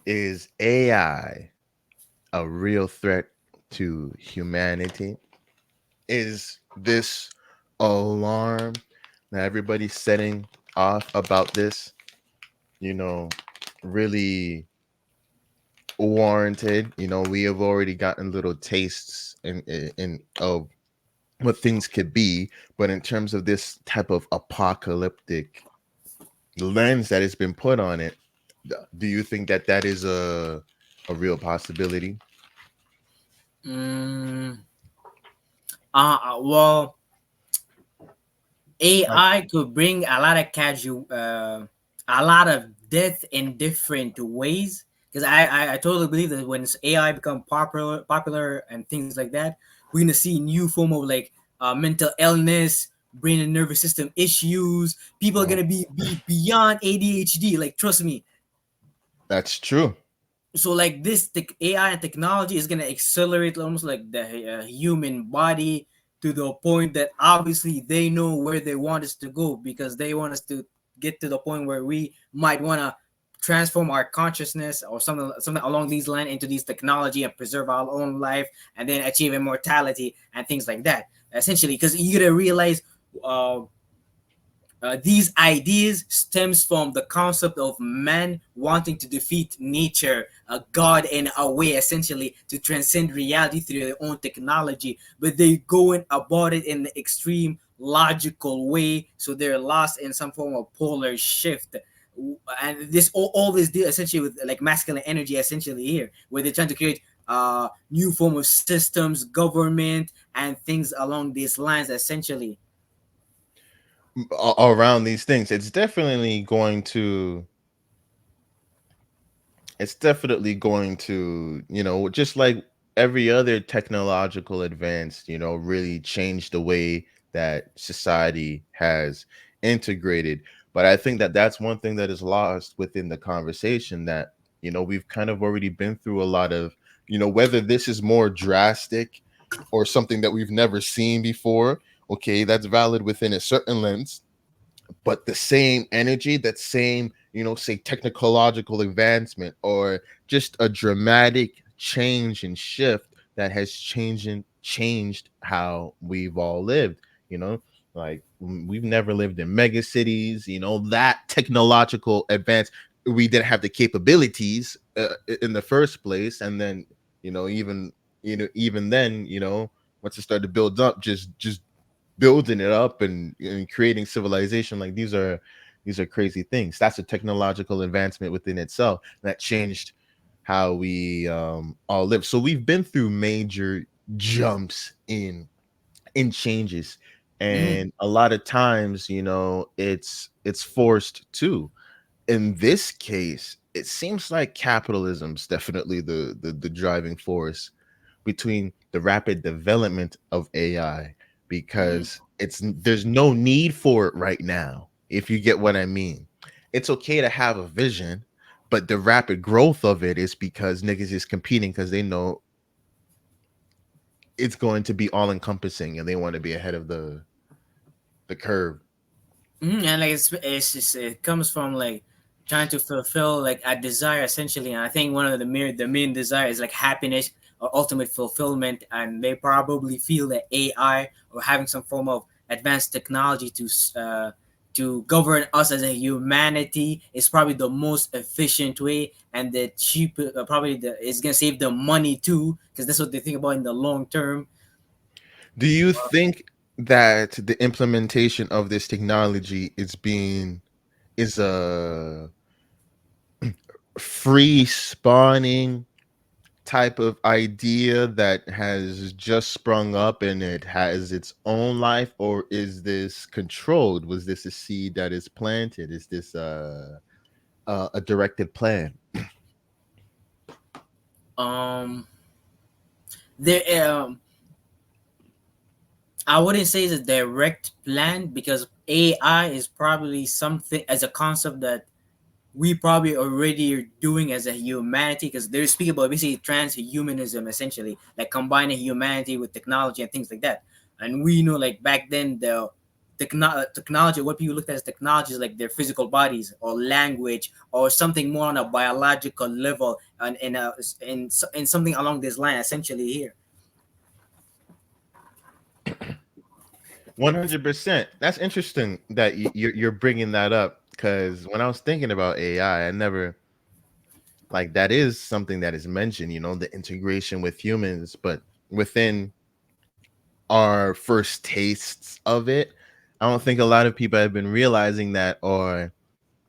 Is AI a real threat to humanity? Is this alarm that everybody's setting off about this, you know, really warranted? We have already gotten little tastes in of what things could be, but in terms of this type of apocalyptic lens that has been put on it, do you think that that is a real possibility? Mm, well, AI could bring a lot of a lot of death in different ways. Because I totally believe that when AI become popular and things like that, we're gonna see new form of like mental illness, brain and nervous system issues. People are Uh, gonna be beyond ADHD. Like trust me. that's true. So like this AI and technology is gonna accelerate almost like the human body to the point that obviously they know where they want us to go because they want us to get to the point where we might want to transform our consciousness or something along these lines into these technology and preserve our own life and then achieve immortality and things like that essentially because you gotta realize uh, these ideas stems from the concept of man wanting to defeat nature, a god in a way, essentially, to transcend reality through their own technology. But they going about it in the extreme logical way, so they're lost in some form of polar shift. And this all this deal essentially with like masculine energy, essentially here, where they're trying to create new form of systems, government, and things along these lines, essentially. Around these things, it's definitely going to, just like every other technological advance, really change the way that society has integrated. But I think that that's one thing that is lost within the conversation, that, we've kind of already been through a lot of, whether this is more drastic or something that we've never seen before. Okay, that's valid within a certain lens, but the same energy, that same, say technological advancement, or just a dramatic change and shift that has changed how we've all lived, you know, like we've never lived in mega cities, that technological advance, we didn't have the capabilities in the first place. And then, even, even then, once it started to build up, just building it up and creating civilization, like these are crazy things. That's a technological advancement within itself that changed how we all live. So we've been through major jumps in changes, Mhm. and a lot of times, it's forced too. In this case, it seems like capitalism's definitely the driving force between the rapid development of AI, Mhm. because there's no need for it right now. If you get what I mean, it's okay to have a vision, but the rapid growth of it is because niggas is competing because they know it's going to be all encompassing and they want to be ahead of the curve. And like it's just, it comes from like trying to fulfill like a desire essentially. And I think one of the main desire is like happiness or ultimate fulfillment. And they probably feel that AI or having some form of advanced technology to govern us as a humanity is probably the most efficient way and the cheap probably it's gonna save them money too because that's what they think about in the long term. Do you think that the implementation of this technology is a free spawning type of idea that has just sprung up and it has its own life, or is this controlled? Was this a seed that is planted? Is this a directed plan? Um, there I wouldn't say it's a direct plan because AI is probably something as a concept that we probably already are doing as a humanity because they're speaking about basically transhumanism essentially, like combining humanity with technology and things like that. And we know like back then technology, what people looked at as technology is like their physical bodies or language or something more on a biological level, and in something along this line essentially here. 100%. That's interesting that you're bringing that up, because when I was thinking about AI, I never, like, that is something that is mentioned, the integration with humans, but within our first tastes of it, I don't think a lot of people have been realizing that, or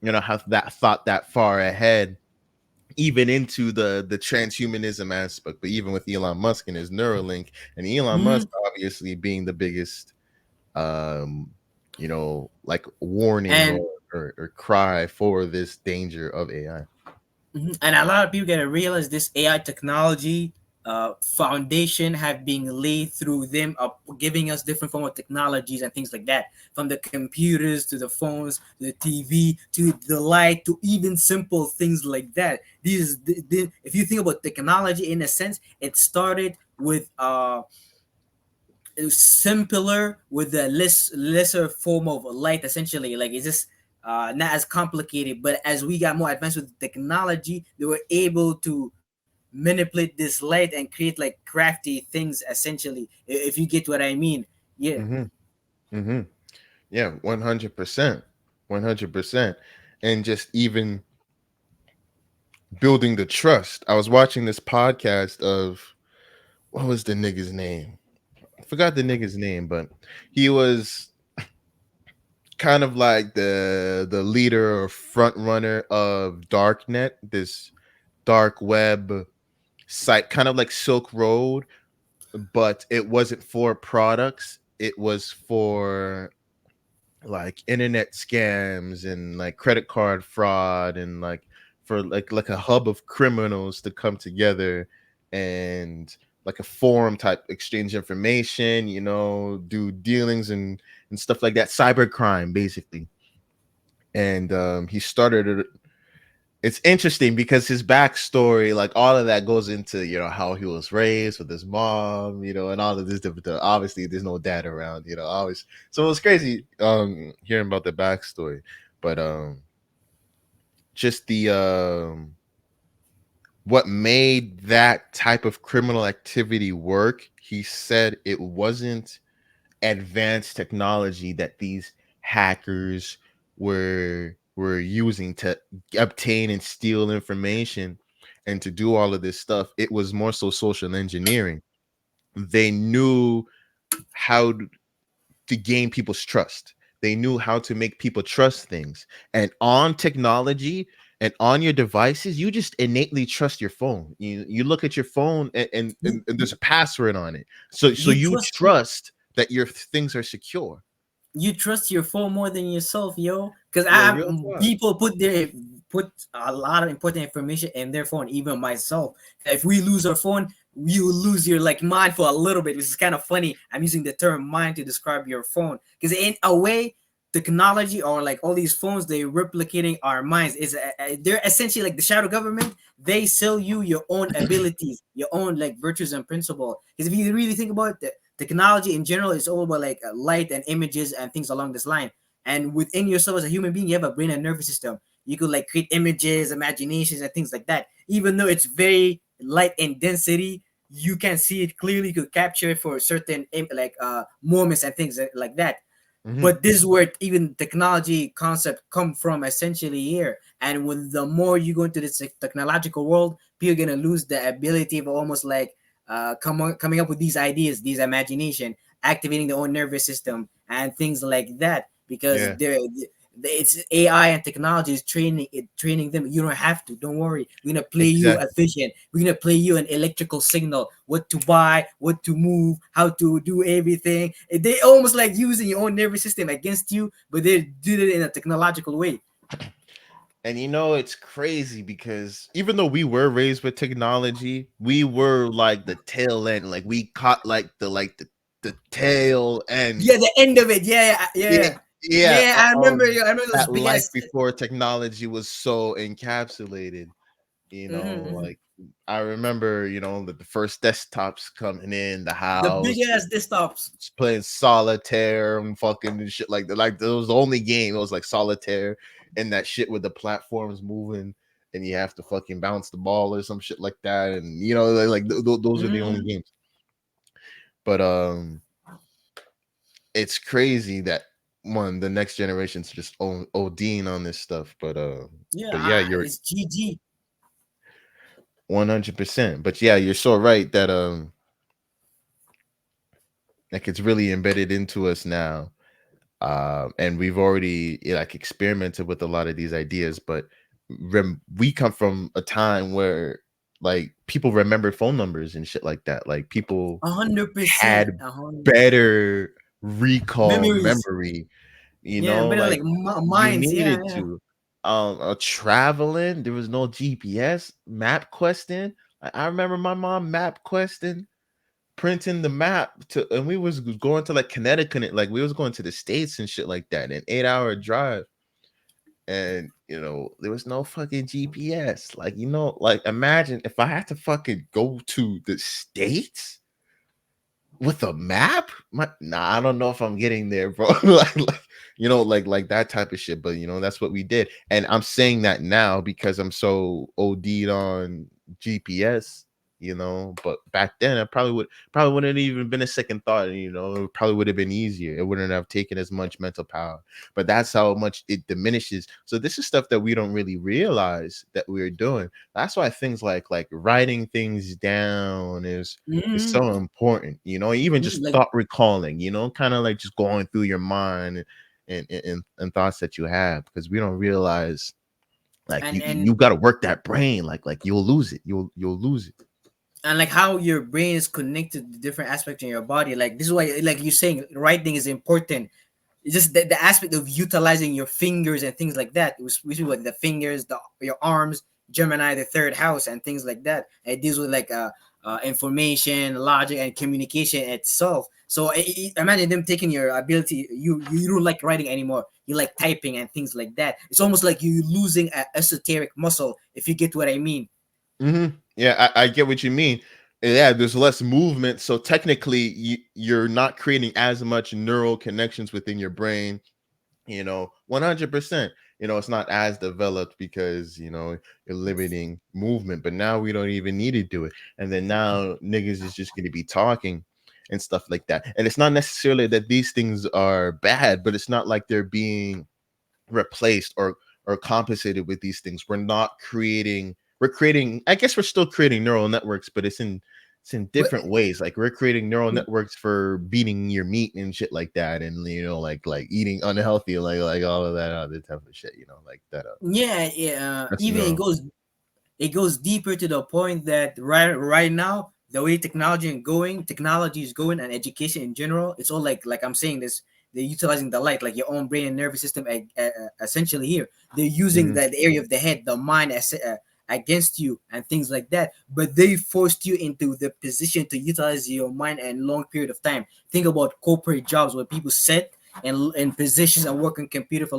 have that thought that far ahead, even into the transhumanism aspect. But even with Elon Musk and his Neuralink, and Elon Mhm. Musk obviously being the biggest, like, warning, And or cry for this danger of AI. and a lot of people gotta realize this AI technology foundation have been laid through them giving us different form of technologies and things like that, from the computers to the phones, the TV, to the light, to even simple things like that. If you think about technology in a sense, it started with it was simpler with a lesser form of light essentially, like it's just not as complicated. But as we got more advanced with technology, they were able to manipulate this light and create like crafty things essentially, if you get what I mean. Yeah. Mm-hmm. Mm-hmm. Yeah, 100%. 100%. And just even building the trust. I was watching this podcast of, what was the nigga's name? I forgot the nigga's name, but he was kind of like the leader or front runner of Darknet, this dark web site, kind of like Silk Road, but it wasn't for products. It was for, like, internet scams and, like, credit card fraud, and, like, for like a hub of criminals to come together, and like a forum type, exchange information, do dealings and stuff like that, cybercrime basically. And he started it. It's interesting because his backstory, like, all of that goes into, how he was raised with his mom, and all of this different stuff. Obviously there's no dad around, always. So it was crazy hearing about the backstory. But just the what made that type of criminal activity work, he said it wasn't advanced technology that these hackers were using to obtain and steal information and to do all of this stuff. It was more so social engineering. They knew how to gain people's trust. They knew how to make people trust things. And on technology and on your devices, you just innately trust your phone. You look at your phone, and there's a password on it. So You you trust trust that your things are secure. you trust your phone more than yourself, yo. Because Yeah, I real talk. people put a lot of important information in their phone, even myself. If we lose our phone, you lose your like mind for a little bit, which is kind of funny. I'm using the term mind to describe your phone because in a way, technology or like all these phones, they're replicating our minds. They're essentially like the shadow government. They sell you your own abilities, your own like virtues and principle. Because if you really think about it, technology in general is all about like light and images and things along this line. And within yourself as a human being, you have a brain and nervous system. You could like create images, imaginations, and things like that. Even though it's very light in density, you can see it clearly. You could capture it for certain like moments and things like that. Hmm. But this is where even technology concept come from essentially here. And when the more you go into this technological world, people are gonna lose the ability of almost like coming up with these ideas, these imagination, activating their own nervous system and things like that, because Yeah, it's AI and technology is training them. You don't have to. Don't worry. We're gonna play you exactly. efficient. We're gonna play you an electrical signal, what to buy, what to move, how to do everything. They almost like using your own nervous system against you, but they did it in a technological way. And it's crazy because even though we were raised with technology, we were like the tail end. Like, we caught like the tail end. Yeah, the end of it. Yeah, yeah, Yeah, yeah. yeah, Yeah, I of remember. I remember those that big life ass. before technology was so encapsulated. Mm-hmm. Like I remember, the first desktops coming in the The big house, ass desktops. just playing solitaire and fucking and shit like that. Like, it was the only game. It was like solitaire and that shit with the platforms moving and you have to fucking bounce the ball or some shit like that. And those are the only Mm-hmm. games. But it's crazy that the next generation's just ODing on this stuff. Yeah, But yeah, you're it's GG. 100%. But yeah, you're so right that like it's really embedded into us now. And we've already like experimented with a lot of these ideas, but we come from a time where like people remembered phone numbers and shit like that. Like people 100%. had better recall Memories. memory, Yeah, better like like you minds. Yeah, needed yeah. to. Traveling, there was no GPS, map questing. I remember my mom map questing, printing the map to, and we was going to like Connecticut, like we was going to the States and shit like that, an 8 hour drive. And there was no fucking GPS. Like, like imagine if I had to fucking go to the States with a map. Nah, I don't know if I'm getting there, bro. Like that type of shit. But that's what we did. And I'm saying that now because I'm so OD'd on GPS. But back then I probably wouldn't have even been a second thought. It probably would have been easier. It wouldn't have taken as much mental power. But that's how much it diminishes. So this is stuff that we don't really realize that we're doing. That's why things like writing things down is Mm-hmm. so important, even just Like thought recalling, kind of like just going through your mind and thoughts that you have, because we don't realize like and you got to work that brain, like you'll lose it, you'll lose it. like how your brain is connected to different aspects in your body. Like this is why, like you're saying, writing is important. It's just the aspect of utilizing your fingers and things like that. Which is what the fingers, your arms, Gemini, the third house, and things like that. It deals with like information, logic, and communication itself. So imagine them taking your ability. You don't like writing anymore. You like typing and things like that. It's almost like you losing an esoteric muscle. If you get what I mean. Yeah, I get what you mean. Yeah, there's less movement, so technically you're not creating as much neural connections within your brain. 100%. It's not as developed because you're limiting movement. But now we don't even need to do it. And then now niggas is just going to be talking and stuff like that. And it's not necessarily that these things are bad, but it's not like they're being replaced or compensated with these things. We're creating, I guess we're still creating neural networks, but it's in But different ways. Like we're creating neural networks for beating your meat and shit like that, and like eating unhealthy, like all of that other type of shit, like that. yeah, yeah. That's Even neural. it goes deeper to the point that right now the way technology is going, and education in general, it's all like I'm saying this. They're utilizing the light, like your own brain and nervous system, essentially here. They're using Mhm. the area of the head, the mind, against you and things like that. But they forced you into the position to utilize your mind and long period of time. Think about corporate jobs where people sit in positions and work on computer for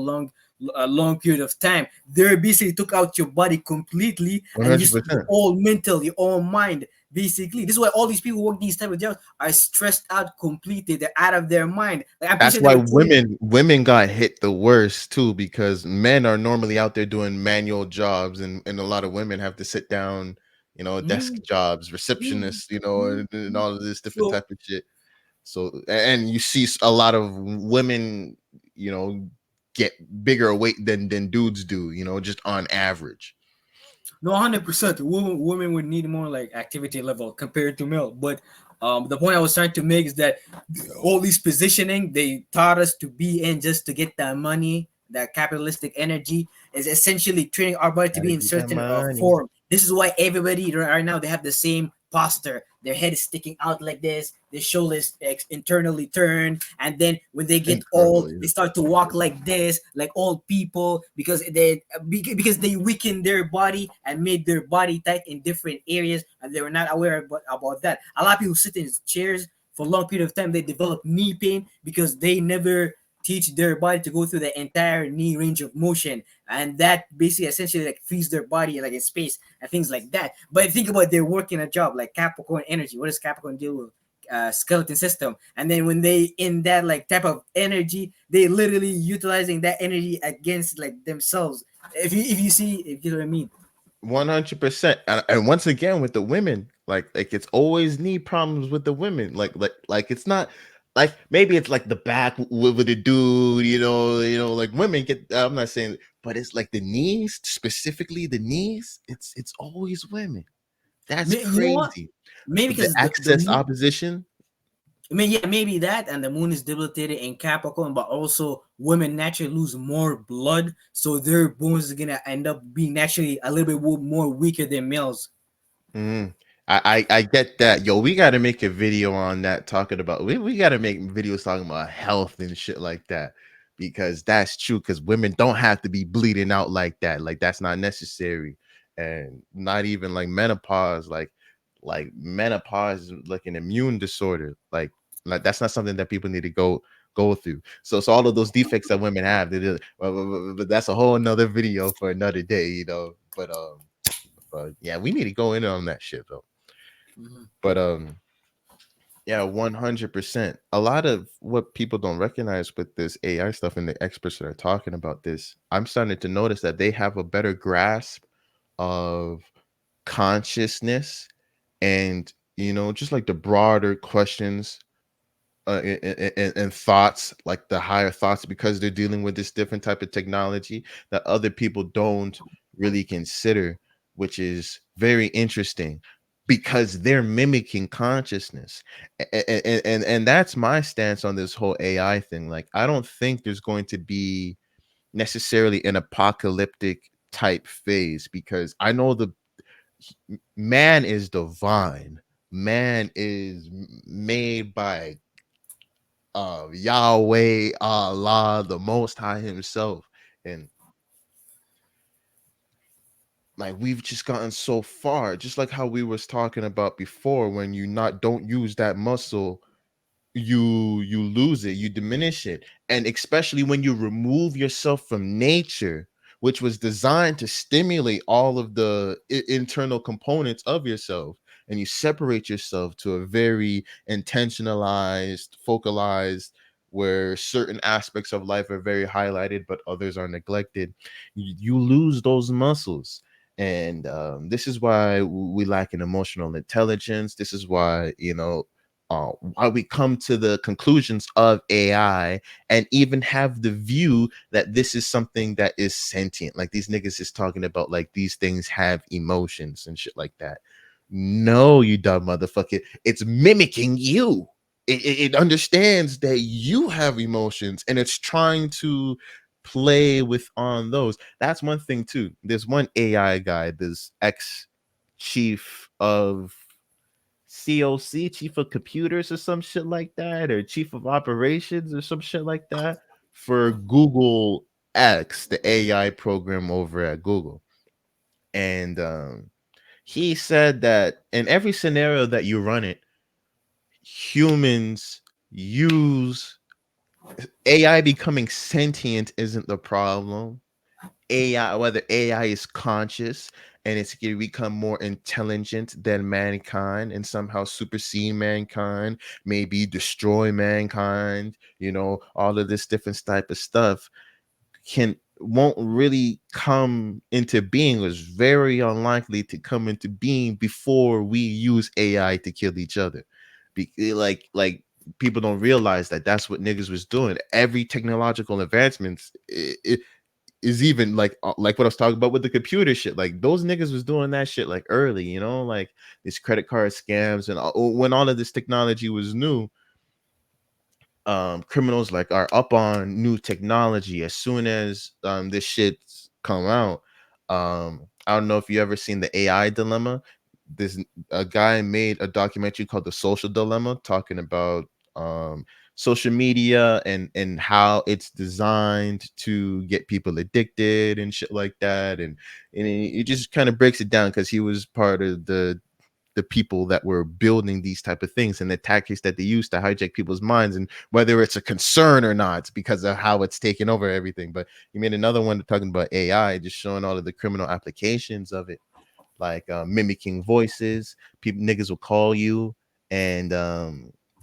a long period of time. They basically took out your body completely, and just your 100%. all mental, your all mind. Basically, this is why all these people who work these type of jobs are stressed out completely. They're out of their mind. Like I'm pretty That's sure they why were telling. women got hit the worst too, because men are normally out there doing manual jobs, and a lot of women have to sit down, desk Mm, jobs, mm, receptionists, mm, and mm. all of this different So type of shit. So, and you see a lot of women, you know, get bigger weight than dudes do, just on average. no, 100%. Women would need more like activity level compared to male. But the point I was trying to make is that all these positioning they taught us to be in just to get that money, that capitalistic energy is essentially training our body to Gotta be in get that certain money. form. This is why everybody right now they have the same posture. Their head is sticking out like this. Their shoulders internally turned, and then when they get old, Internally. they start to walk like this, like old people, because they weakened their body and made their body tight in different areas, and they were not aware about that. A lot of people sit in chairs for a long period of time. They develop knee pain because they never teach their body to go through the entire knee range of motion, and that basically essentially like frees their body like in space and things like that. But think about they're working a job like Capricorn energy. What does Capricorn deal with? Skeleton system, and then when they in that like type of energy, they literally utilizing that energy against like themselves. If you see, if you know what I mean. 100%. And once again with the women, like it's always knee problems with the women. Like it's not like maybe it's like the back with the dude, like women get. I'm not saying, but it's like the knees, specifically the knees. It's always women. That's You know what? crazy. Maybe The because the access opposition. I mean, yeah, maybe that, and the moon is debilitated in Capricorn, but also women naturally lose more blood, so their bones are gonna end up being naturally a little bit more weaker than males. Mm. I get that. Yo, we got to make a video on that talking about we got to make videos talking about health and shit like that because that's true because women don't have to be bleeding out like that. Like that's not necessary. And not even like menopause like menopause is like an immune disorder. Like that's not something that people need to go through. So all of those defects that women have, but that's a whole another video for another day. But yeah, we need to go in on that shit though. Mhm. But yeah, 100%. A lot of what people don't recognize with this AI stuff and the experts that are talking about this, I'm starting to notice that they have a better grasp of consciousness and just like the broader questions and thoughts, like the higher thoughts, because they're dealing with this different type of technology that other people don't really consider, which is very interesting because they're mimicking consciousness. And that's my stance on this whole AI thing. Like, I don't think there's going to be necessarily an apocalyptic type phase because I know the man is divine. Man is made by Yahweh, Allah, the Most High Himself, and like we've just gotten so far. Just like how we was talking about before, when you not don't use that muscle, you lose it, you diminish it, and especially when you remove yourself from nature, which was designed to stimulate all of the internal components of yourself, and you separate yourself to a very intentionalized, focalized, where certain aspects of life are very highlighted but others are neglected. You lose those muscles. And this is why we lack in emotional intelligence. This is why why we come to the conclusions of AI and even have the view that this is something that is sentient. Like these niggas is talking about like these things have emotions and shit like that. No, you dumb motherfucker. It's mimicking you. It understands that you have emotions and it's trying to play with on those. That's one thing too. There's one AI guy, this ex chief of COC, chief of computers or some shit like that, or chief of operations or some shit like that for Google X, the AI program over at Google. And he said that in every scenario that you run it, humans use AI becoming sentient isn't the problem. AI, whether AI is conscious and it's going to become more intelligent than mankind and somehow supersede mankind, maybe destroy mankind, all of this different type of stuff can won't really come into being, was very unlikely to come into being before we use AI to kill each other. Like people don't realize that that's what niggas was doing. Every technological advancements, is even like what I was talking about with the computer shit. Like those niggas was doing that shit like early, like these credit card scams and when all of this technology was new. Criminals like are up on new technology as soon as this shit's come out. I don't know if you ever seen the AI dilemma. This A guy made a documentary called The Social Dilemma talking about um social media and how it's designed to get people addicted and shit like that. And it just kind of breaks it down because he was part of the the people that were building these type of things and the tactics that they use to hijack people's minds, and whether it's a concern or not because of how it's taken over everything. But you made another one talking about AI, just showing all of the criminal applications of it, like mimicking voices. People, niggas will call you and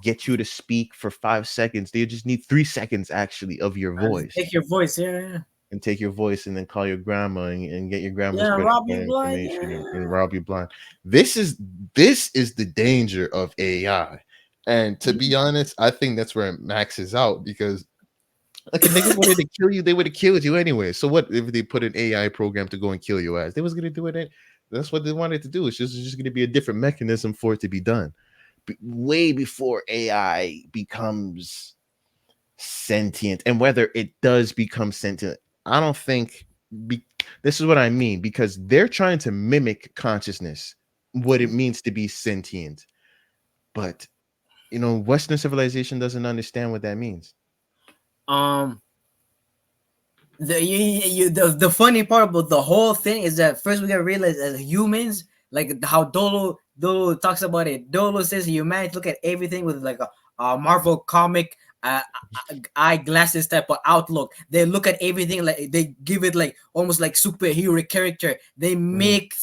get you to speak for 5 seconds. They just need 3 seconds actually of your voice, Take your voice, yeah, and take your voice and then call your grandma and get your grandma's yeah, credit rob you card blind, information, and yeah. rob you blind. This is this is the danger of AI. And to be honest, I think that's where it maxes out, because like a nigga wanted to kill you, they would have killed you anyway. So what if they put an AI program to go and kill your ass? They was gonna do it. That's what they wanted to do. It's just gonna be a different mechanism for it to be done. Way before AI becomes sentient, and whether it does become sentient, I don't think. Be, this is what I mean, because they're trying to mimic consciousness, what it means to be sentient, but Western civilization doesn't understand what that means. Um, the funny part about the whole thing is that first we gotta realize as humans, like how Dolo talks about it. Dolo says humanity look at everything with like a Marvel comic eyeglasses type of outlook. They look at everything like they give it like almost like superhero character. They Mhm. make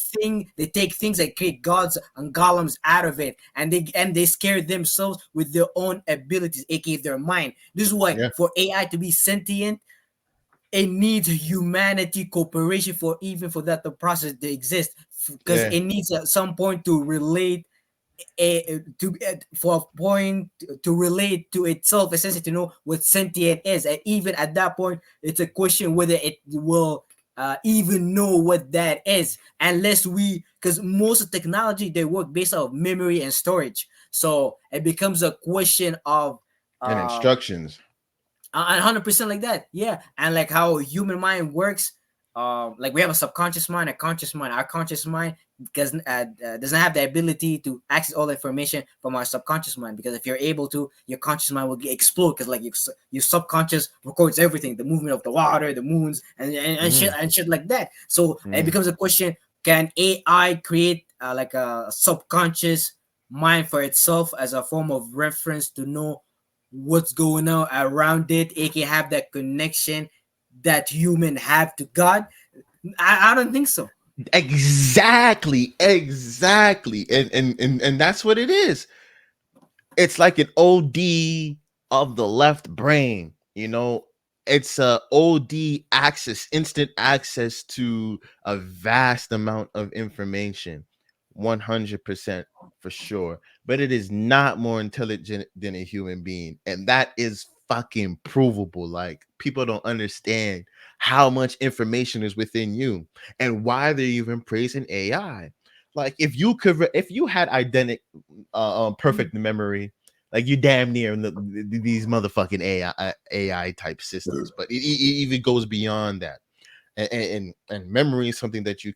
they take things that create gods and golems out of it, and they scare themselves with their own abilities, aka their mind. This is why Yeah, for AI to be sentient, it needs humanity cooperation for even for that the process to exist, because yeah, it needs at some point to relate for a point to relate to itself, essentially to know what sentient is, and even at that point it's a question whether it will even know what that is, unless we, because most of technology they work based off memory and storage, so it becomes a question of and uh, instructions. 100% like that, yeah. And like how human mind works, like we have a subconscious mind, a conscious mind. Our conscious mind doesn't have the ability to access all the information from our subconscious mind, because if you're able to, your conscious mind will explode, because like your subconscious records everything, the movement of the water, the moons, Mhm, and shit like that. So it mhm. becomes a question: can AI create like a subconscious mind for itself as a form of reference to know what's going on around it? It can have that connection that human have to God. I don't think so. Exactly, exactly, and that's what it is. It's like an OD of the left brain, it's a OD access, instant access to a vast amount of information, 100% for sure. But it is not more intelligent than a human being, and that is fucking provable. Like, people don't understand how much information is within you and why they're even praising AI. Like, if you had identical perfect memory, like you damn near these motherfucking AI type systems, but it even goes beyond that. And memory is something that you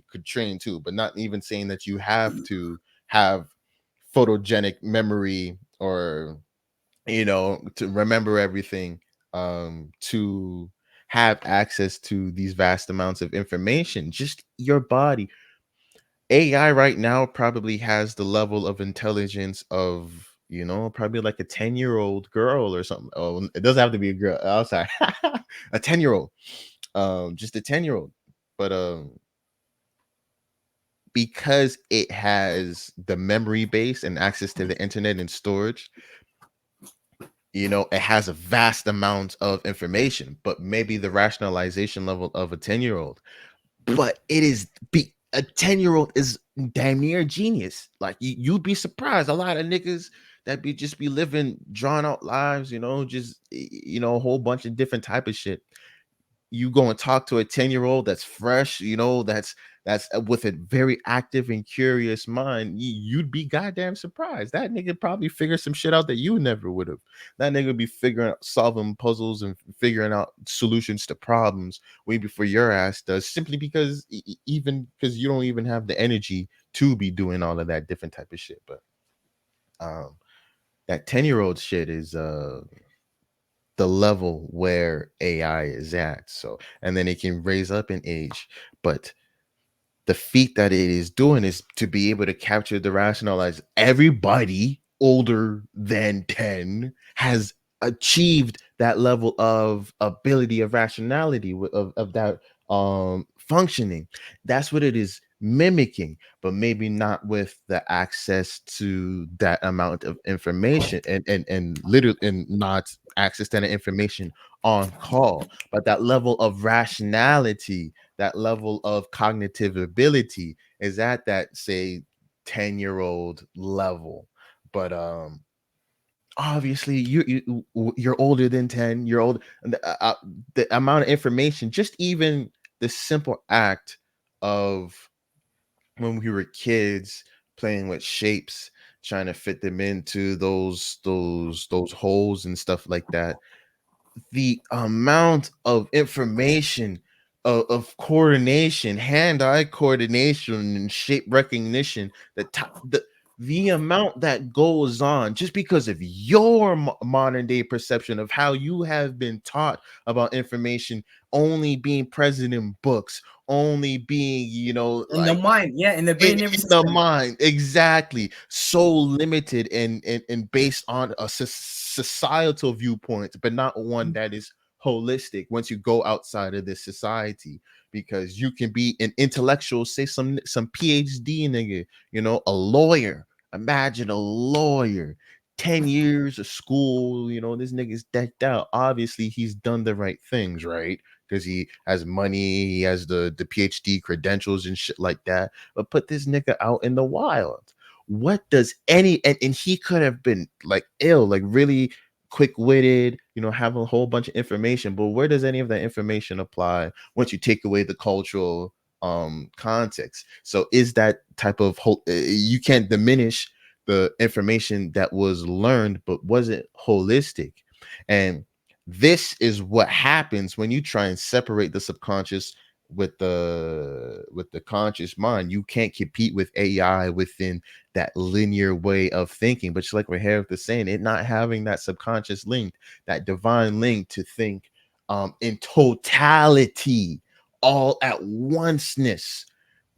could train too, but not even saying that you have to have photogenic memory, or to remember everything, to have access to these vast amounts of information. Just your body. AI right now probably has the level of intelligence of, probably like a 10-year-old girl or something. Oh, it doesn't have to be a girl. Oh, sorry. A 10-year-old. Just a 10-year-old. But because it has the memory base and access to the internet and storage, it has a vast amount of information, but maybe the rationalization level of a 10-year-old. But it is a 10-year-old is damn near genius. Like, you'd be surprised. A lot of niggas that just be living drawn out lives, just a whole bunch of different type of shit. You go and talk to a 10-year-old that's fresh, that's with a very active and curious mind. You'd be goddamn surprised. That nigga probably figure some shit out that you never would have. That nigga be figuring out, solving puzzles and figuring out solutions to problems way before your ass does, simply because even because you don't even have the energy to be doing all of that different type of shit. But um that 10-year-old shit is the level where AI is at. So, and then it can raise up in age. But the feat that it is doing is to be able to capture the rationalize everybody older than 10 has achieved that level of ability of rationality of that functioning. That's what it is mimicking, but maybe not with the access to that amount of information and literally and not access to that information on call, but that level of rationality, that level of cognitive ability is at that, say, 10-year-old level. But obviously you're older than 10, you're old. The amount of information, just even the simple act of when we were kids playing with shapes, trying to fit them into those holes and stuff like that, the amount of information, of coordination, hand-eye coordination and shape recognition, the amount that goes on just because of your modern day perception of how you have been taught about information only being present in books, only being, In the like mind, yeah, in the brain nervous in the system. mind, exactly, so limited and based on a societal viewpoint, but not one that is holistic once you go outside of this society, because you can be an intellectual, say some PhD nigga, a lawyer. Imagine a lawyer, 10 years of school, this nigga's decked out. Obviously he's done the right things, right? Because he has money, he has the PhD credentials and shit like that. But put this nigga out in the wild. What does any and he could have been like ill, like really quick-witted, have a whole bunch of information, but where does any of that information apply once you take away the cultural context? So is that type of whole, you can't diminish the information that was learned but wasn't holistic. And this is what happens when you try and separate the subconscious with the conscious mind. You can't compete with AI within that linear way of thinking. But just like we have the saying, it not having that subconscious link, that divine link to think in totality, all at onceness,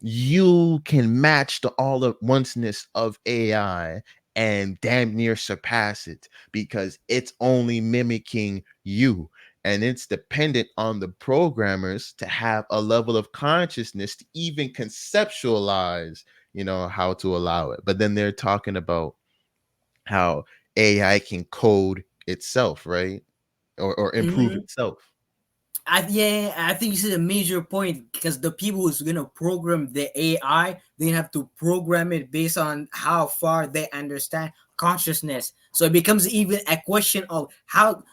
you can match the all at onceness of AI and damn near surpass it, because it's only mimicking you, and it's dependent on the programmers to have a level of consciousness to even conceptualize, how to allow it. But then they're talking about how AI can code itself, right? Or improve Mhm. itself. Yeah, I think you said a major point, because the people who's gonna program the AI, they have to program it based on how far they understand consciousness. So it becomes even a question of how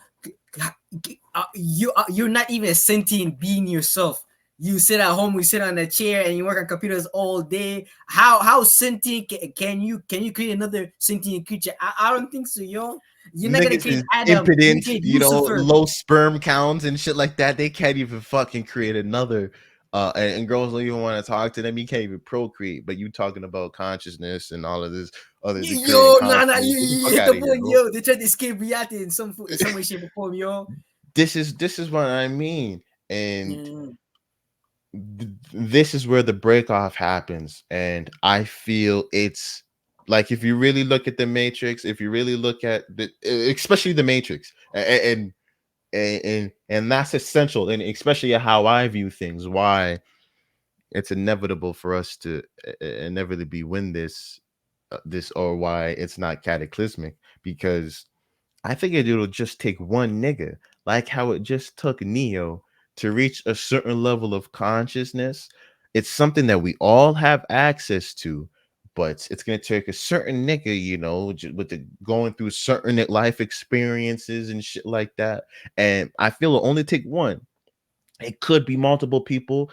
you're not even a sentient being yourself. You sit at home, we sit on a chair, and you work on computers all day. How sentient can you create another sentient creature? I don't think so, yo. You're not gonna Niggas create is Adam. You're gonna impotent, create Lucifer. low sperm counts and shit like that. They can't even fucking create another. And girls don't even want to talk to them. You can't even procreate, but you talking about consciousness and all of this other than creating Yo, nah, nah, consciousness. Get the you fuck hit out the of here, point, bro. yo. They tried to escape reality in some way, shape, or form, yo. This is what I mean, and Mm. this is where the break off happens. And I feel it's like, if you really look at the Matrix, if you really look at especially the Matrix, and that's essential, and especially how I view things, why it's inevitable for us to inevitably win this, or why it's not cataclysmic, because I figured it'll just take one nigga, like how it just took Neo to reach a certain level of consciousness. It's something that we all have access to, but it's gonna take a certain nigga, with the going through certain life experiences and shit like that. And I feel it'll only take one. It could be multiple people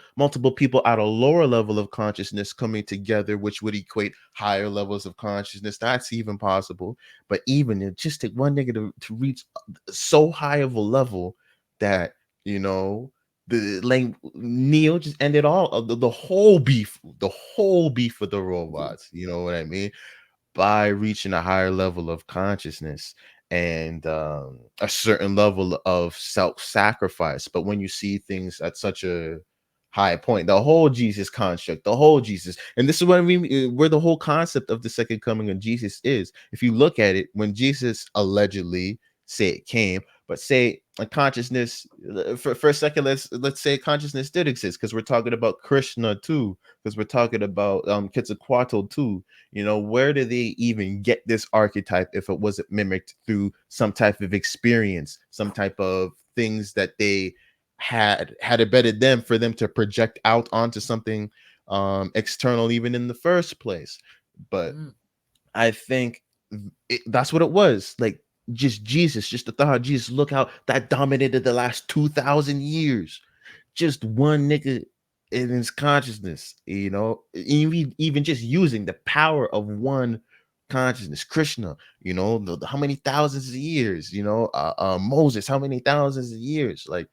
at a lower level of consciousness coming together, which would equate higher levels of consciousness. That's even possible. But even it just take one nigga to reach so high of a level that, you know, the like Neo just ended all of the whole beef with the robots. You know what I mean? By reaching a higher level of consciousness and a certain level of self-sacrifice. But when you see things at such a high point, the whole Jesus construct, the whole Jesus. And this is what I mean, where the whole concept of the second coming of Jesus is. If you look at it, when Jesus allegedly say it came, but say a consciousness for a second, let's say consciousness did exist, because we're talking about Krishna too, because we're talking about Quetzalcoatl too. You know, where do they even get this archetype if it wasn't mimicked through some type of experience, some type of things that they had embedded them for them to project out onto something external even in the first place. But Mm. I think that's what it was. Like, just Jesus, just the thought of Jesus, look how that dominated the last 2,000 years. Just one nigga in his consciousness, you know, even just using the power of one consciousness, Krishna, you know, how many thousands of years, you know, Moses, how many thousands of years, like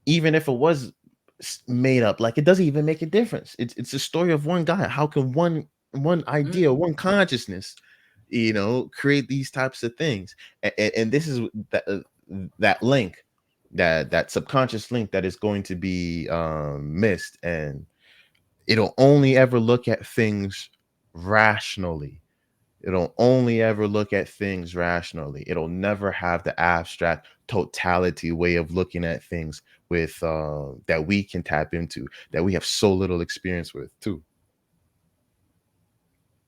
even if it was made up, like, it doesn't even make a difference. It's a story of one guy. How can one idea, Mm. one consciousness, you know, create these types of things? And this is that link, that subconscious link that is going to be missed, and it'll only ever look at things rationally. It'll only ever look at things rationally. It'll never have the abstract totality way of looking at things with that we can tap into, that we have so little experience with too,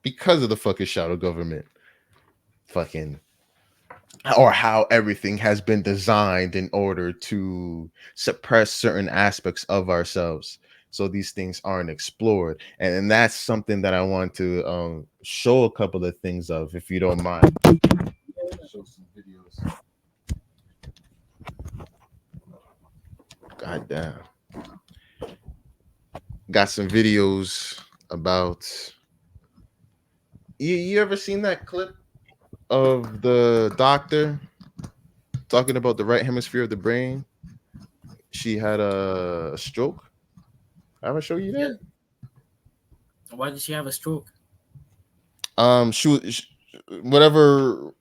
because of the fucking shadow government, fucking, or how everything has been designed in order to suppress certain aspects of ourselves, so these things aren't explored. And that's something that I want to show a couple of things of, if you don't mind. Show some videos. God damn. Got some videos about, you ever seen that clip of the doctor talking about the right hemisphere of the brain? She had a stroke. I ever show you Yeah. that? Why did she have a stroke? Whatever.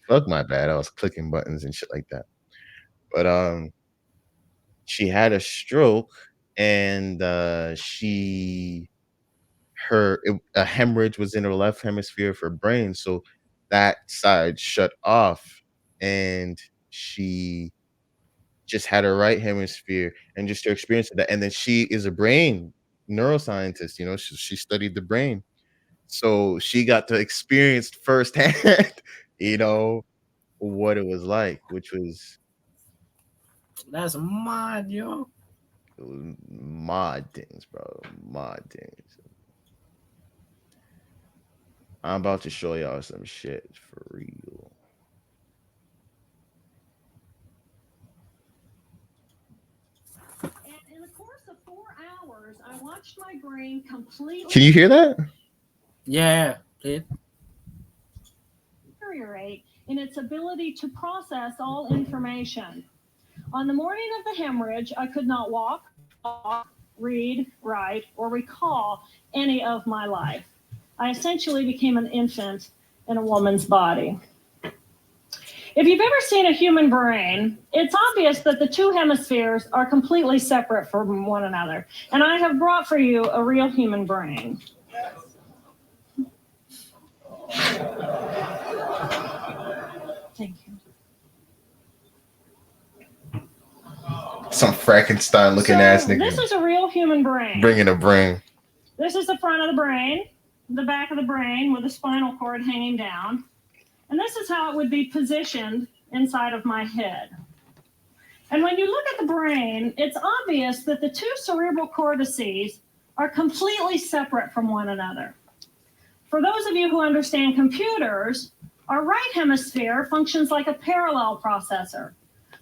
Fuck, my bad. I was clicking buttons and shit like that. But she had a stroke, and a hemorrhage was in her left hemisphere of her brain, so that side shut off, and she just had her right hemisphere, and just her experience of that. And then she is a brain neuroscientist, you know, she studied the brain, so she got to experience firsthand, you know, what it was like, which was, That's mad, yo. it was mod things, bro, mod things. I'm about to show y'all some shit for real. And in the course of 4 hours, I watched my brain completely. Can you hear that? Yeah, play it. Deteriorate in its ability to process all information. On the morning of the hemorrhage, I could not walk, talk, read, write, or recall any of my life. I essentially became an infant in a woman's body. If you've ever seen a human brain, it's obvious that the two hemispheres are completely separate from one another. And I have brought for you a real human brain. Thank you. Some Frankenstein looking ass nigga. This is a real human brain. Bringing a brain. This is the front of the brain, the back of the brain with the spinal cord hanging down. And this is how it would be positioned inside of my head. And when you look at the brain, it's obvious that the two cerebral cortices are completely separate from one another. For those of you who understand computers, our right hemisphere functions like a parallel processor,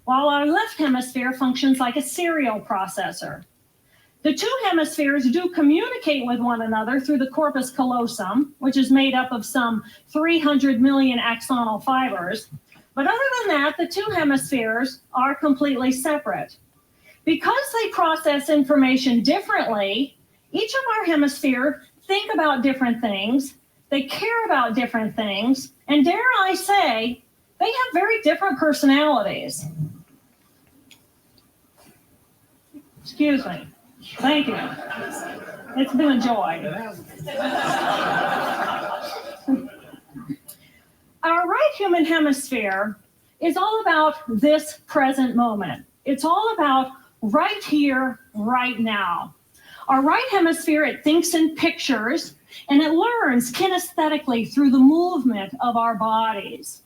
while our left hemisphere functions like a serial processor. The two hemispheres do communicate with one another through the corpus callosum, which is made up of some 300 million axonal fibers. But other than that, the two hemispheres are completely separate. Because they process information differently, each of our hemisphere think about different things, they care about different things, and dare I say, they have very different personalities. Excuse me. Thank you. It's been a joy. Our right human hemisphere is all about this present moment. It's all about right here, right now. Our right hemisphere, it thinks in pictures, and it learns kinesthetically through the movement of our bodies.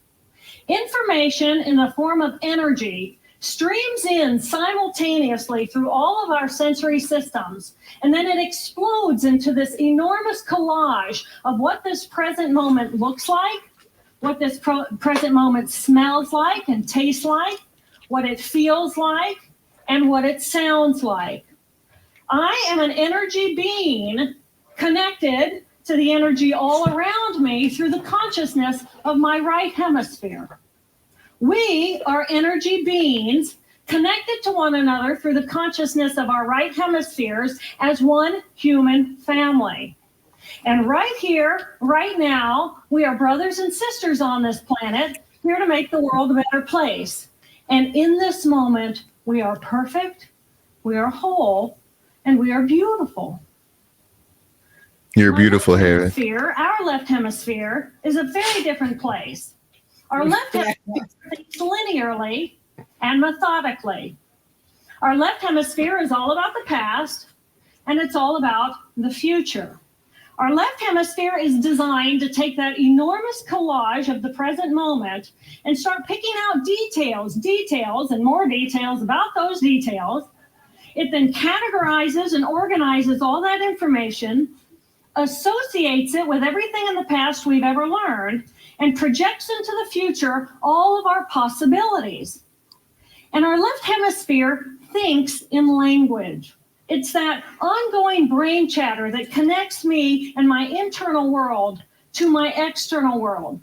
Information in the form of energy streams in simultaneously through all of our sensory systems, and then it explodes into this enormous collage of what this present moment looks like, what this present moment smells like and tastes like, what it feels like, and what it sounds like. I am an energy being connected to the energy all around me through the consciousness of my right hemisphere. We are energy beings connected to one another through the consciousness of our right hemispheres as one human family. And right here, right now, we are brothers and sisters on this planet, here to make the world a better place. And in this moment, we are perfect, we are whole, and we are beautiful. You're beautiful, Harry. Our left hemisphere is a very different place. Our left hemisphere thinks linearly and methodically. Our left hemisphere is all about the past, and it's all about the future. Our left hemisphere is designed to take that enormous collage of the present moment and start picking out details, and more details about those details. It then categorizes and organizes all that information, associates it with everything in the past we've ever learned, and projects into the future all of our possibilities. And our left hemisphere thinks in language. It's that ongoing brain chatter that connects me and my internal world to my external world.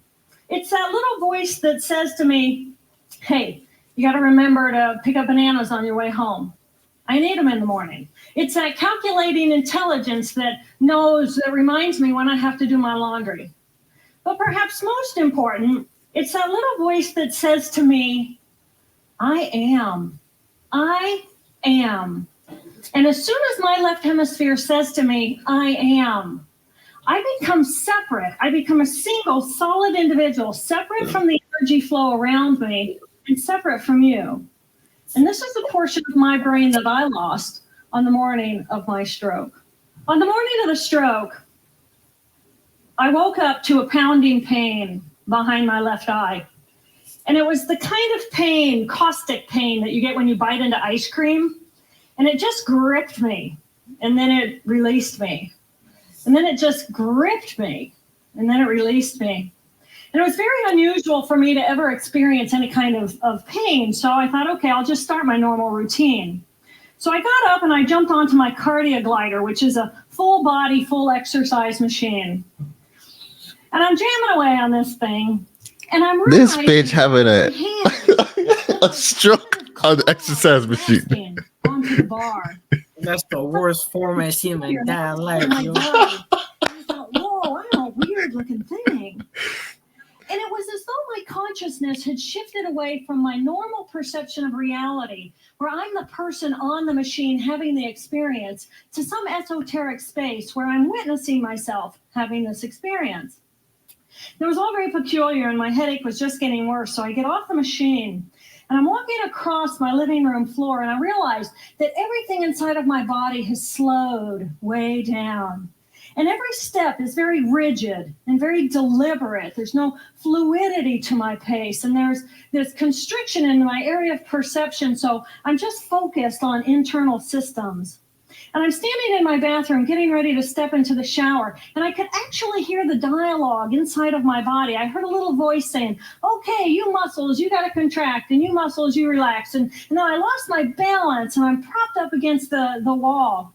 It's that little voice that says to me, hey, you got to remember to pick up bananas on your way home. I need them in the morning. It's that calculating intelligence that reminds me when I have to do my laundry. But perhaps most important, it's that little voice that says to me, I am. And as soon as my left hemisphere says to me, I am, I become separate. I become a single, solid individual, separate from the energy flow around me and separate from you. And this is the portion of my brain that I lost on the morning of my stroke. On the morning of the stroke, I woke up to a pounding pain behind my left eye. And it was the kind of pain, caustic pain, that you get when you bite into ice cream. And it just gripped me. And then it released me. And then it just gripped me. And then it released me. And it was very unusual for me to ever experience any kind of pain. So I thought, okay, I'll just start my normal routine. So I got up and I jumped onto my cardio glider, which is a full body, full exercise machine. And I'm jamming away on this thing. And I'm this bitch having a stroke on the exercise machine. Onto the bar. That's the worst form I've seen in my entire life. I thought, whoa, I'm a weird looking thing. And it was as though my consciousness had shifted away from my normal perception of reality, where I'm the person on the machine having the experience, to some esoteric space where I'm witnessing myself having this experience. It was all very peculiar, and my headache was just getting worse. So I get off the machine, and I'm walking across my living room floor, and I realized that everything inside of my body has slowed way down. And every step is very rigid and very deliberate. There's no fluidity to my pace, and there's constriction in my area of perception. So I'm just focused on internal systems. And I'm standing in my bathroom getting ready to step into the shower, and I could actually hear the dialogue inside of my body. I heard a little voice saying, okay, you muscles, you got to contract, and you muscles, you relax. And then I lost my balance, and I'm propped up against the wall.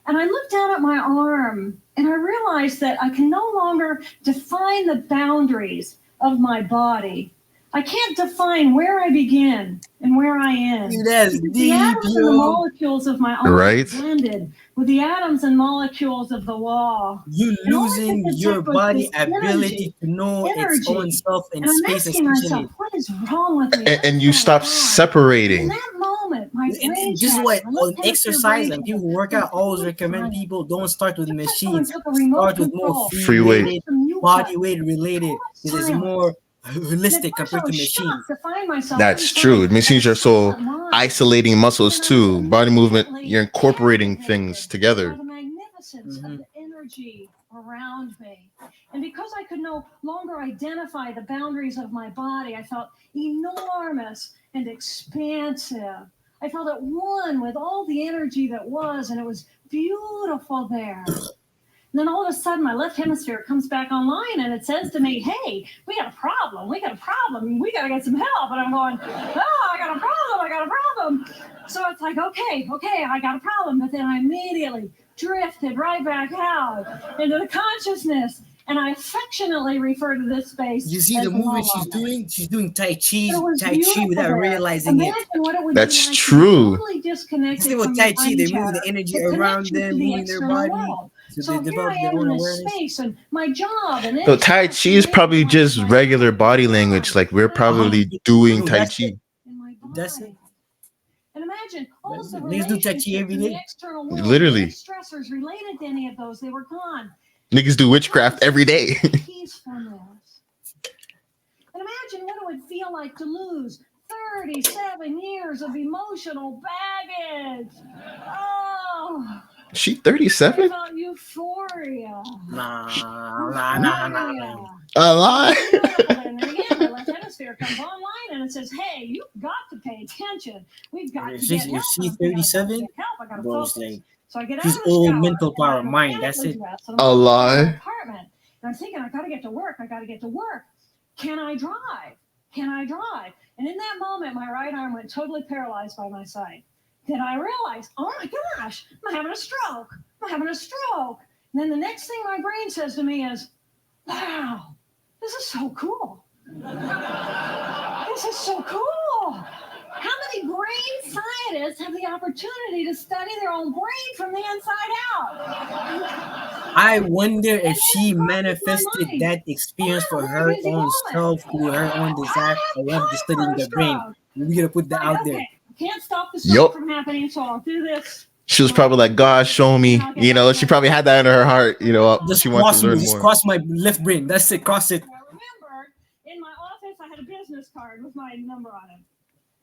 And I looked down at my arm, and I realized that I can no longer define the boundaries of my body. I can't define where I begin and where I end. That's Because the deep, atoms and the yo. molecules of my own Right. blended with the atoms and molecules of the wall. You And all I could losing your detect was body this ability to know its own energy. self in And I'm space, asking myself, essentially. what is wrong with me? And you What's stop going on? In separating. that moment, my brain This is shattered. why My on left hemisphere exercise brain and people shattered. who work And out always all recommend time, people don't start with someone machines. took a remote Start with more control. Free weight. related, From you body weight related, because it's silence. more And at holistic first I compared to was machines. shocked to find myself That's inside true. of Machines a are so silent mind. isolating muscles And I was too. Body movement, immediately you're incorporating captivated things by together. the magnificence Mhm. of the energy around me. And because I could no longer identify the boundaries of my body, I felt enormous and expansive. I felt at one with all the energy that was, and it was beautiful there. And then all of a sudden, my left hemisphere comes back online and it says to me, hey, we got a problem. We got a problem. We got to get some help. And I'm going, oh, I got a problem. I got a problem. So it's like, okay, I got a problem. But then I immediately drifted right back out into the consciousness. And I affectionately refer to this space. You see as the movement Mama. she's doing? She's doing Tai Chi, It was Tai Chi beautiful without there. realizing it. Imagine what it would That's be like true. to be totally disconnected See what from Tai your Chi, brain they move chatter, the energy that around connects you them, to the moving their external body. world. So So they here develop I their am own in this awareness. space and my job and So Tai Chi is probably just regular body language. Like we're probably 100%. doing No, Tai that's Chi. it. in my That's body. it. And imagine all of the Niggas do Tai Chi relationships every in the day. external world, Literally. any stressors related to any of those, they were gone. Niggas do witchcraft every day. Peacefulness. And imagine what it would feel like to lose 37 years of emotional baggage. Oh, She I 37? felt euphoria. Nah. A lie. And then again, my left hemisphere comes online and it says, hey, you've got to pay attention. We've got to get help. If she's 37, I got to bro, it's focus. like So I get out she's of the all shower, mental and I power, mind. That's mechanically it. dress, and I'm A walking to my lie. apartment. And I'm thinking, I got to get to work. Can I drive? And in that moment, my right arm went totally paralyzed by my side. Then I realized, oh my gosh, I'm having a stroke. And then the next thing my brain says to me is, wow, this is so cool. How many brain scientists have the opportunity to study their own brain from the inside out? I wonder if she manifested that experience for her own self through her own desire or love to studying the brain. We're gonna put that out there. I can't stop the stroke from happening, so I'll do this. She was probably like, God, show me. You know, she probably had that in her heart. You know, Just she wants cross to me, learn just more. cross my left brain. That's it, cross it. I remember in my office I had a business card with my number on it.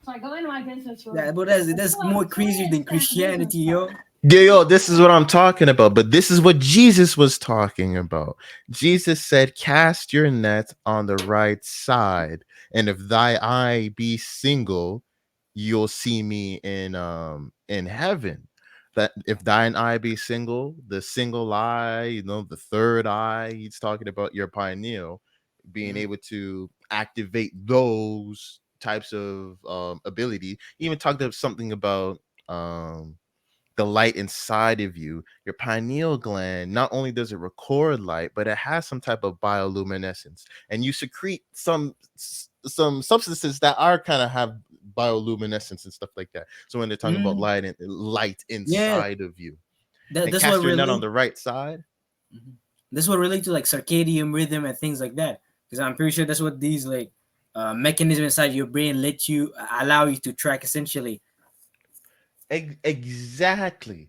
So I go into my business room. Yeah, but that's more crazy than Christianity, yo. Yo, this is what I'm talking about. But this is what Jesus was talking about. Jesus said, cast your net on the right side. And if thy eye be single, you'll see me in heaven. That if thine eye be single, the single eye, you know, the third eye, he's talking about your pineal being able to activate those types of ability. He even talked of something about the light inside of you. Your pineal gland, not only does it record light, but it has some type of bioluminescence, and you secrete some substances that are kind of have bioluminescence and stuff like that. So when they're talking about light and light inside of you, and That's cast what your net really on the right side. This will relate to like circadian rhythm and things like that. Because I'm pretty sure that's what these like mechanisms inside your brain let you allow you to track essentially. Exactly.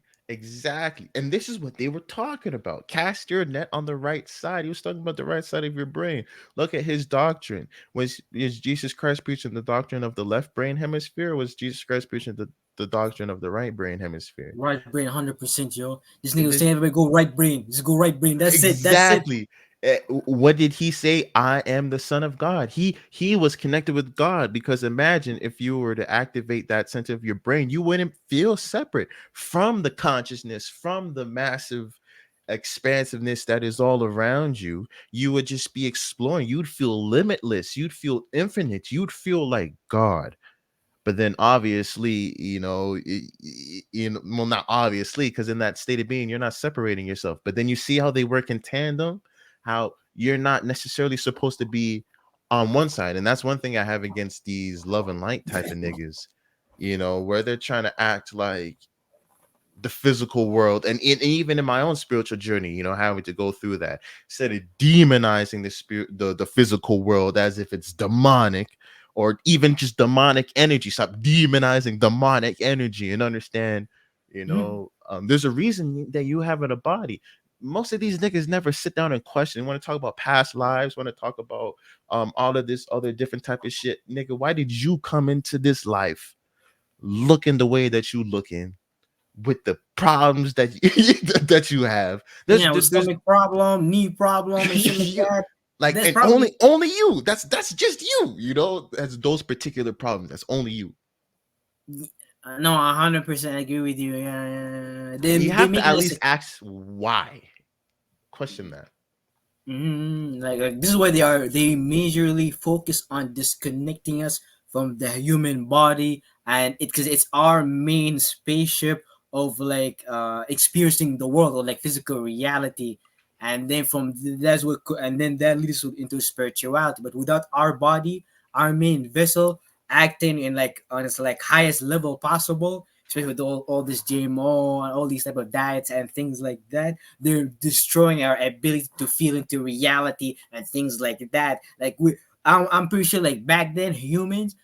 And this is what they were talking about. Cast your net on the right side. He was talking about the right side of your brain. Look at his doctrine. Is Jesus Christ preaching the doctrine of the left brain hemisphere, or was Jesus Christ preaching the doctrine of the right brain hemisphere? Right brain, 100%, yo. This nigga was saying, everybody go right brain. Just go right brain. That's it. Exactly. What did he say? I am the Son of God. He was connected with God, because imagine if you were to activate that center of your brain, you wouldn't feel separate from the consciousness, from the massive expansiveness that is all around you. You would just be exploring. You'd feel limitless. You'd feel infinite. You'd feel like God. But then obviously, well, not obviously, because in that state of being, you're not separating yourself. But then you see how they work in tandem, how you're not necessarily supposed to be on one side. And that's one thing I have against these love and light type of niggas, where they're trying to act like the physical world, and even in my own spiritual journey, having to go through that, instead of demonizing the spirit, the physical world as if it's demonic, or even just demonic energy. Stop demonizing demonic energy and understand, there's a reason that you have in a body. Most of these niggas never sit down and question, want to talk about past lives, want to talk about all of this other different type of shit. Nigga, why did you come into this life looking the way that you looking, with the problems that that you have? There's Yeah, with there's stomach problem, knee problem, and shit like you, that. like, That's and probably only you. That's just you. That's those particular problems. That's only you. no, 100% agree with you. Yeah, yeah, yeah. You They have to making at us least ask why. Question that. like this is why they majorly focus on disconnecting us from the human body, and it because it's our main spaceship of like experiencing the world or like physical reality, and then that's what and then that leads into spirituality. But without our body, our main vessel acting in like on its like highest level possible, especially with all this GMO and all these type of diets and things like that, they're destroying our ability to feel into reality and things like that. Like I'm pretty sure like back then humans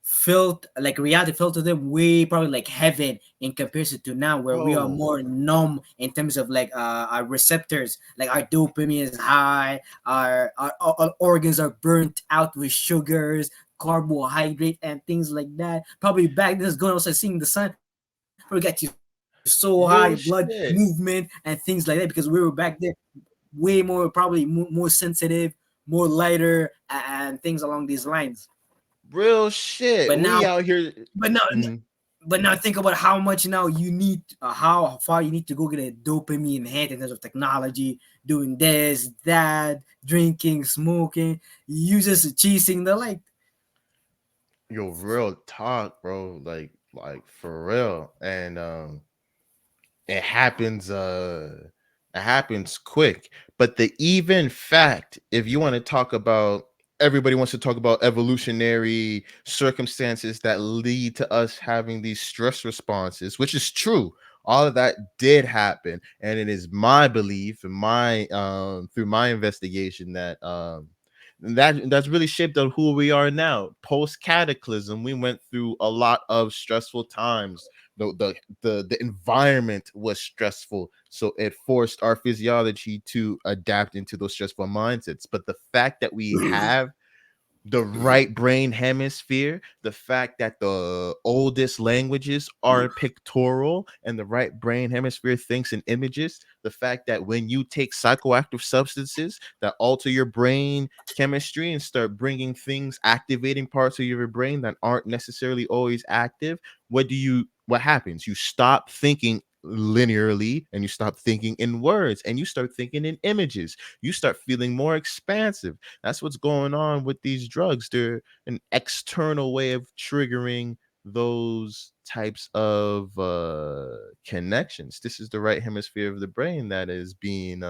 felt like reality felt to them way probably like heaven in comparison to now, where we are Bro, more numb in terms of like our receptors, like our dopamine is high, our organs are burnt out with sugars, carbohydrate and things like that. Probably back then is going outside seeing the sun probably got you so high blood real movement shit. and things like that, because we were back there way more probably more sensitive, more lighter, and things along these lines. Real shit. But now, We out here. but now, Mhm. but now think about how much now you need, how far you need to go get a dopamine hit in terms of technology, doing this, that, drinking, smoking, you just chasing the light. Yo, real talk, bro. Like for real. And it happens it happens quick. But the even fact, if you want to talk about, everybody wants to talk about evolutionary circumstances that lead to us having these stress responses, which is true. All of that did happen, and it is my belief and my through my investigation that that's really shaped on who we are now. Post cataclysm, we went through a lot of stressful times. The environment was stressful, so it forced our physiology to adapt into those stressful mindsets. But the fact that we have the right brain hemisphere, the fact that the oldest languages are pictorial and the right brain hemisphere thinks in images, the fact that when you take psychoactive substances that alter your brain chemistry and start bringing things, activating parts of your brain that aren't necessarily always active, what happens? You stop thinking linearly, and you stop thinking in words, and you start thinking in images. You start feeling more expansive. That's what's going on with these drugs. They're an external way of triggering those types of connections. This is the right hemisphere of the brain that is being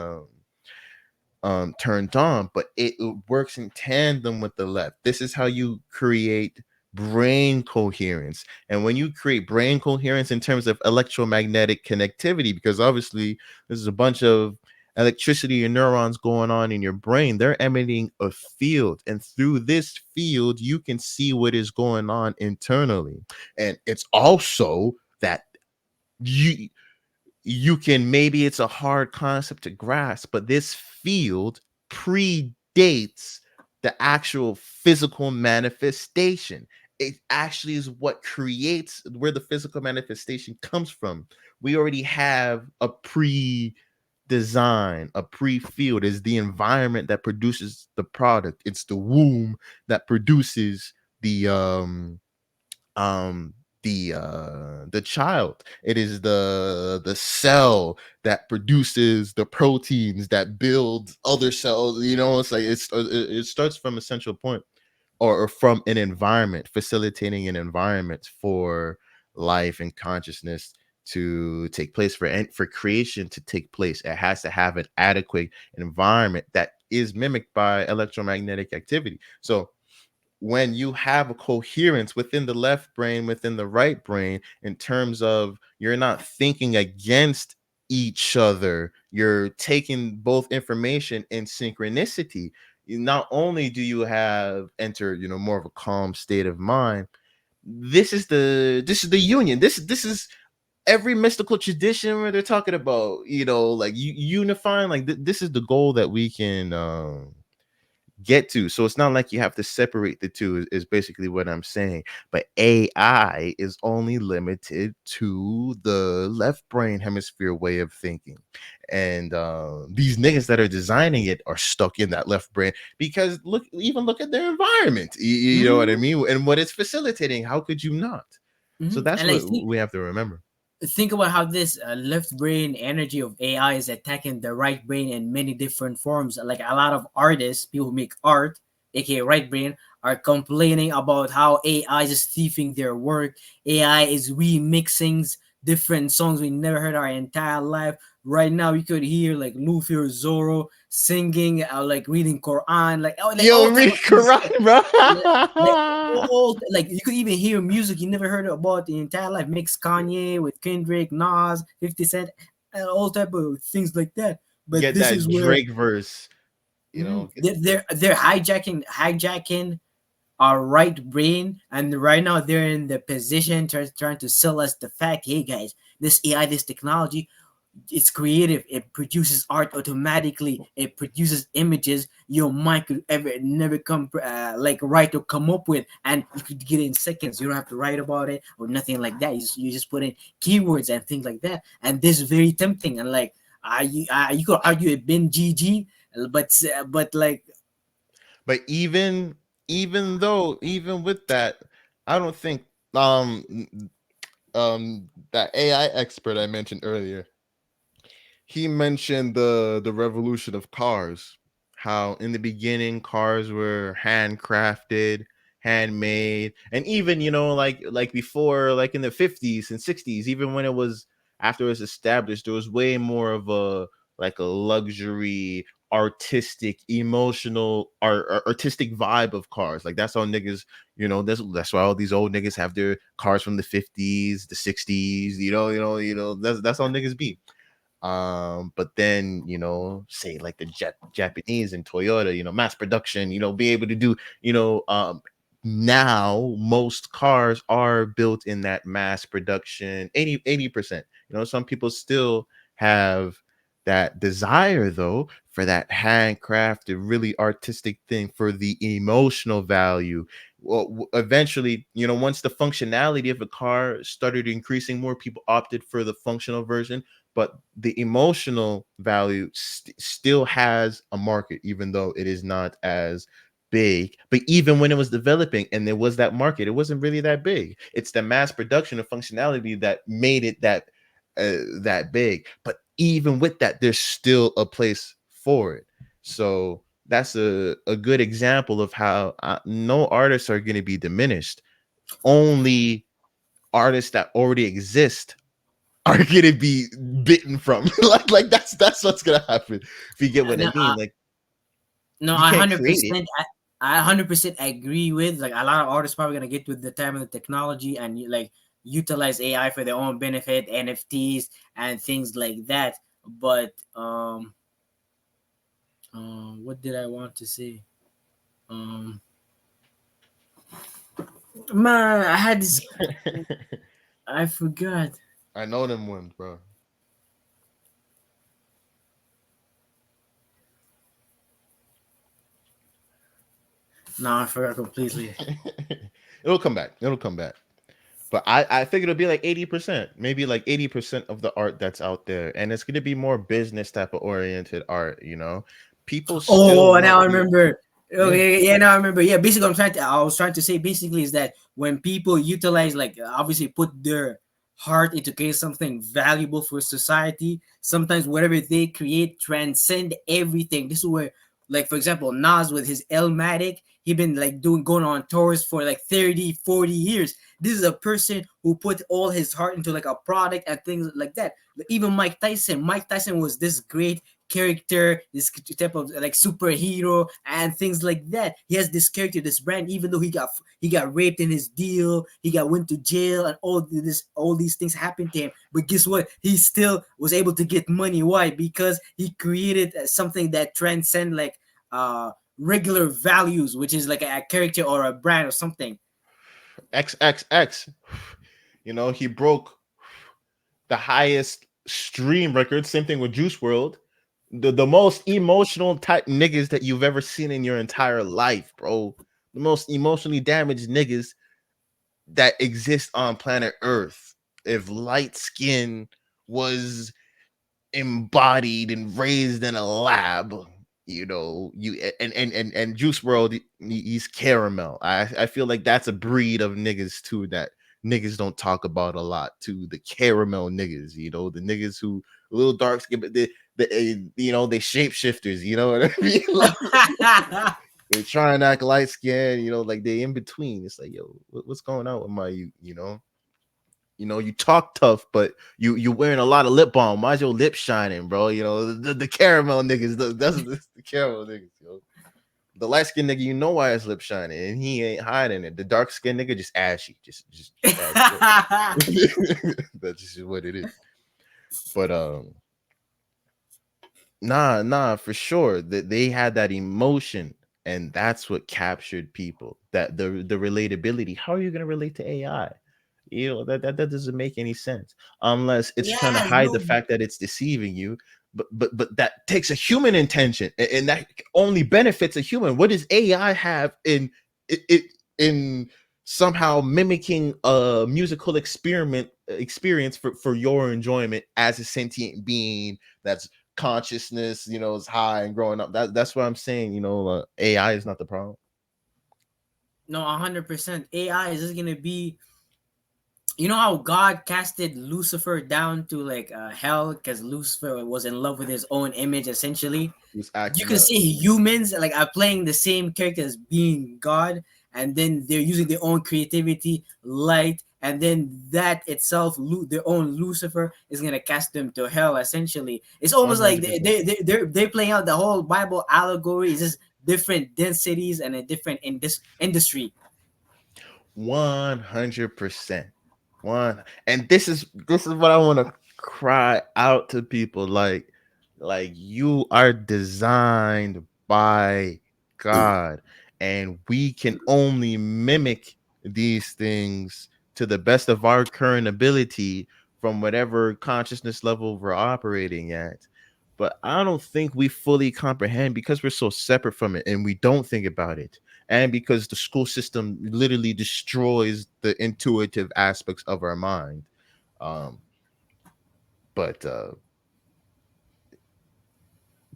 turned on, but it works in tandem with the left. This is how you create brain coherence. And when you create brain coherence in terms of electromagnetic connectivity, because obviously there's a bunch of electricity and neurons going on in your brain, they're emitting a field, and through this field you can see what is going on internally. And it's also that you can, maybe it's a hard concept to grasp, but this field predates the actual physical manifestation. It actually is what creates where the physical manifestation comes from. We already have a design, a pre-field. Is the environment that produces the product. It's the womb that produces the um the child. It is the cell that produces the proteins that build other cells. It's like it starts from a central point, or from an environment, facilitating an environment for life and consciousness to take place, for creation to take place. It has to have an adequate environment that is mimicked by electromagnetic activity. So when you have a coherence within the left brain, within the right brain, in terms of you're not thinking against each other, you're taking both information in synchronicity. Not only do you have enter, more of a calm state of mind. This is the union. This is every mystical tradition where they're talking about, like unifying. Like this is the goal that we can get to. So it's not like you have to separate the two, is basically what I'm saying. But AI is only limited to the left brain hemisphere way of thinking. And these niggas that are designing it are stuck in that left brain because look at their environment. You know what I mean? And what it's facilitating. How could you not? So that's And like what we have to remember. think about how this left brain energy of AI is attacking the right brain in many different forms. Like a lot of artists, people who make art, aka right brain, are complaining about how AI is thieving their work. AI is remixing different songs we never heard our entire life. Right now, we could hear like Luffy or Zoro singing, like reading Quran, like Yo, all type read of things. Quran, bro. Like, all, like you could even hear music you never heard about the entire life. Mix Kanye with Kendrick, Nas, 50 Cent, and all type of things like that. But Get this that is where Drake verse, they're hijacking our right brain, and right now they're in the position trying to sell us the fact, hey guys, this AI, this technology, it's creative, it produces art automatically, it produces images your mind could ever never come like write or come up with, and you could get it in seconds. You don't have to write about it or nothing like that. You just put in keywords and things like that, and this is very tempting. And like you could argue it been GG, but like But even with that, I don't think that AI expert I mentioned earlier, he mentioned the revolution of cars. How in the beginning cars were handcrafted, handmade, and even like before, like in the 50s and 60s, even when it was after it was established, there was way more of a like a luxury, artistic, emotional, artistic vibe of cars. Like that's how niggas, that's why all these old niggas have their cars from the 50s, the 60s. That's how niggas be. But then say like the Japanese and Toyota, mass production, be able to do, now most cars are built in that mass production 80%. Some people still have that desire though for that handcrafted, really artistic thing, for the emotional value. Well, eventually, once the functionality of a car started increasing, more people opted for the functional version, but the emotional value still has a market, even though it is not as big. But even when it was developing and there was that market, it wasn't really that big. It's the mass production of functionality that made it that big. But even with that, there's still a place for it. So that's a good example of how no artists are going to be diminished. Only artists that already exist are gonna be bitten from. like that's what's gonna happen. If you get what I no, mean. Like no, you I can't hundred create it. percent. I 100% agree with, like, a lot of artists probably gonna get with the time of the technology and like utilize AI for their own benefit, NFTs and things like that. But what did I want to say? Um, man, I had this. I forgot. I know them ones, bro. No, I forgot completely. It'll come back. It'll come back. But I think it'll be like 80%, maybe like 80% of the art that's out there. And it's gonna be more business type of oriented art, People still Oh, want now I the remember. yeah. Okay, yeah, now I remember. Yeah, basically, I was trying to say basically is that when people utilize, like, obviously put their heart into creating something valuable for society, sometimes whatever they create transcend everything. This is where, like, for example, Nas with his Elmatic, he been like going on tours for like 30, 40 years. This is a person who put all his heart into like a product and things like that. Even Mike Tyson was this great character, this type of like superhero and things like that. He has this character, this brand, even though he got raped in his deal, he got went to jail, and all these things happened to him. But guess what? He still was able to get money. Why? Because he created something that transcend like regular values, which is like a character or a brand or something. XXX. He broke the highest stream record. Same thing with Juice World. The most emotional type niggas that you've ever seen in your entire life, bro. The most emotionally damaged niggas that exist on planet Earth. If light skin was embodied and raised in a lab, and Juice World, he's caramel. I feel like that's a breed of niggas too that niggas don't talk about a lot too. The caramel niggas, the niggas who a little dark skin, but they shapeshifters, you know what I mean? Like, they try and act light skin, like they in between. It's like, yo, what's going on with my you talk tough, but you wearing a lot of lip balm. Why's your lip shining, bro? The caramel niggas, that's the caramel niggas, The light skinned nigga, you know why his lip shining, and he ain't hiding it. The dark skinned nigga just ashy, just ashy. That's just what it is. But nah, for sure that they had that emotion, and that's what captured people. That the relatability. How are you gonna relate to AI? That doesn't make any sense unless it's trying to Yes, hide no. the fact that it's deceiving you. But that takes a human intention, and that only benefits a human. What does AI have in somehow mimicking a musical experience for your enjoyment as a sentient being that's consciousness, is high and growing up? That's what I'm saying. AI is not the problem. No, 100%. AI is just gonna be. You know how God casted Lucifer down to like hell because Lucifer was in love with his own image, essentially. Who's You acting can up? see humans like are playing the same character as being God, and then they're using their own creativity, light, and then that itself, their own Lucifer, is gonna cast them to hell. Essentially, it's One almost like hundred they percent. they they they're, they're playing out the whole Bible allegory. It's just different densities and a different in this industry. 100%. And this is what I want to cry out to people, like you are designed by God, and we can only mimic these things to the best of our current ability from whatever consciousness level we're operating at. But I don't think we fully comprehend because we're so separate from it and we don't think about it, and because the school system literally destroys the intuitive aspects of our mind. um but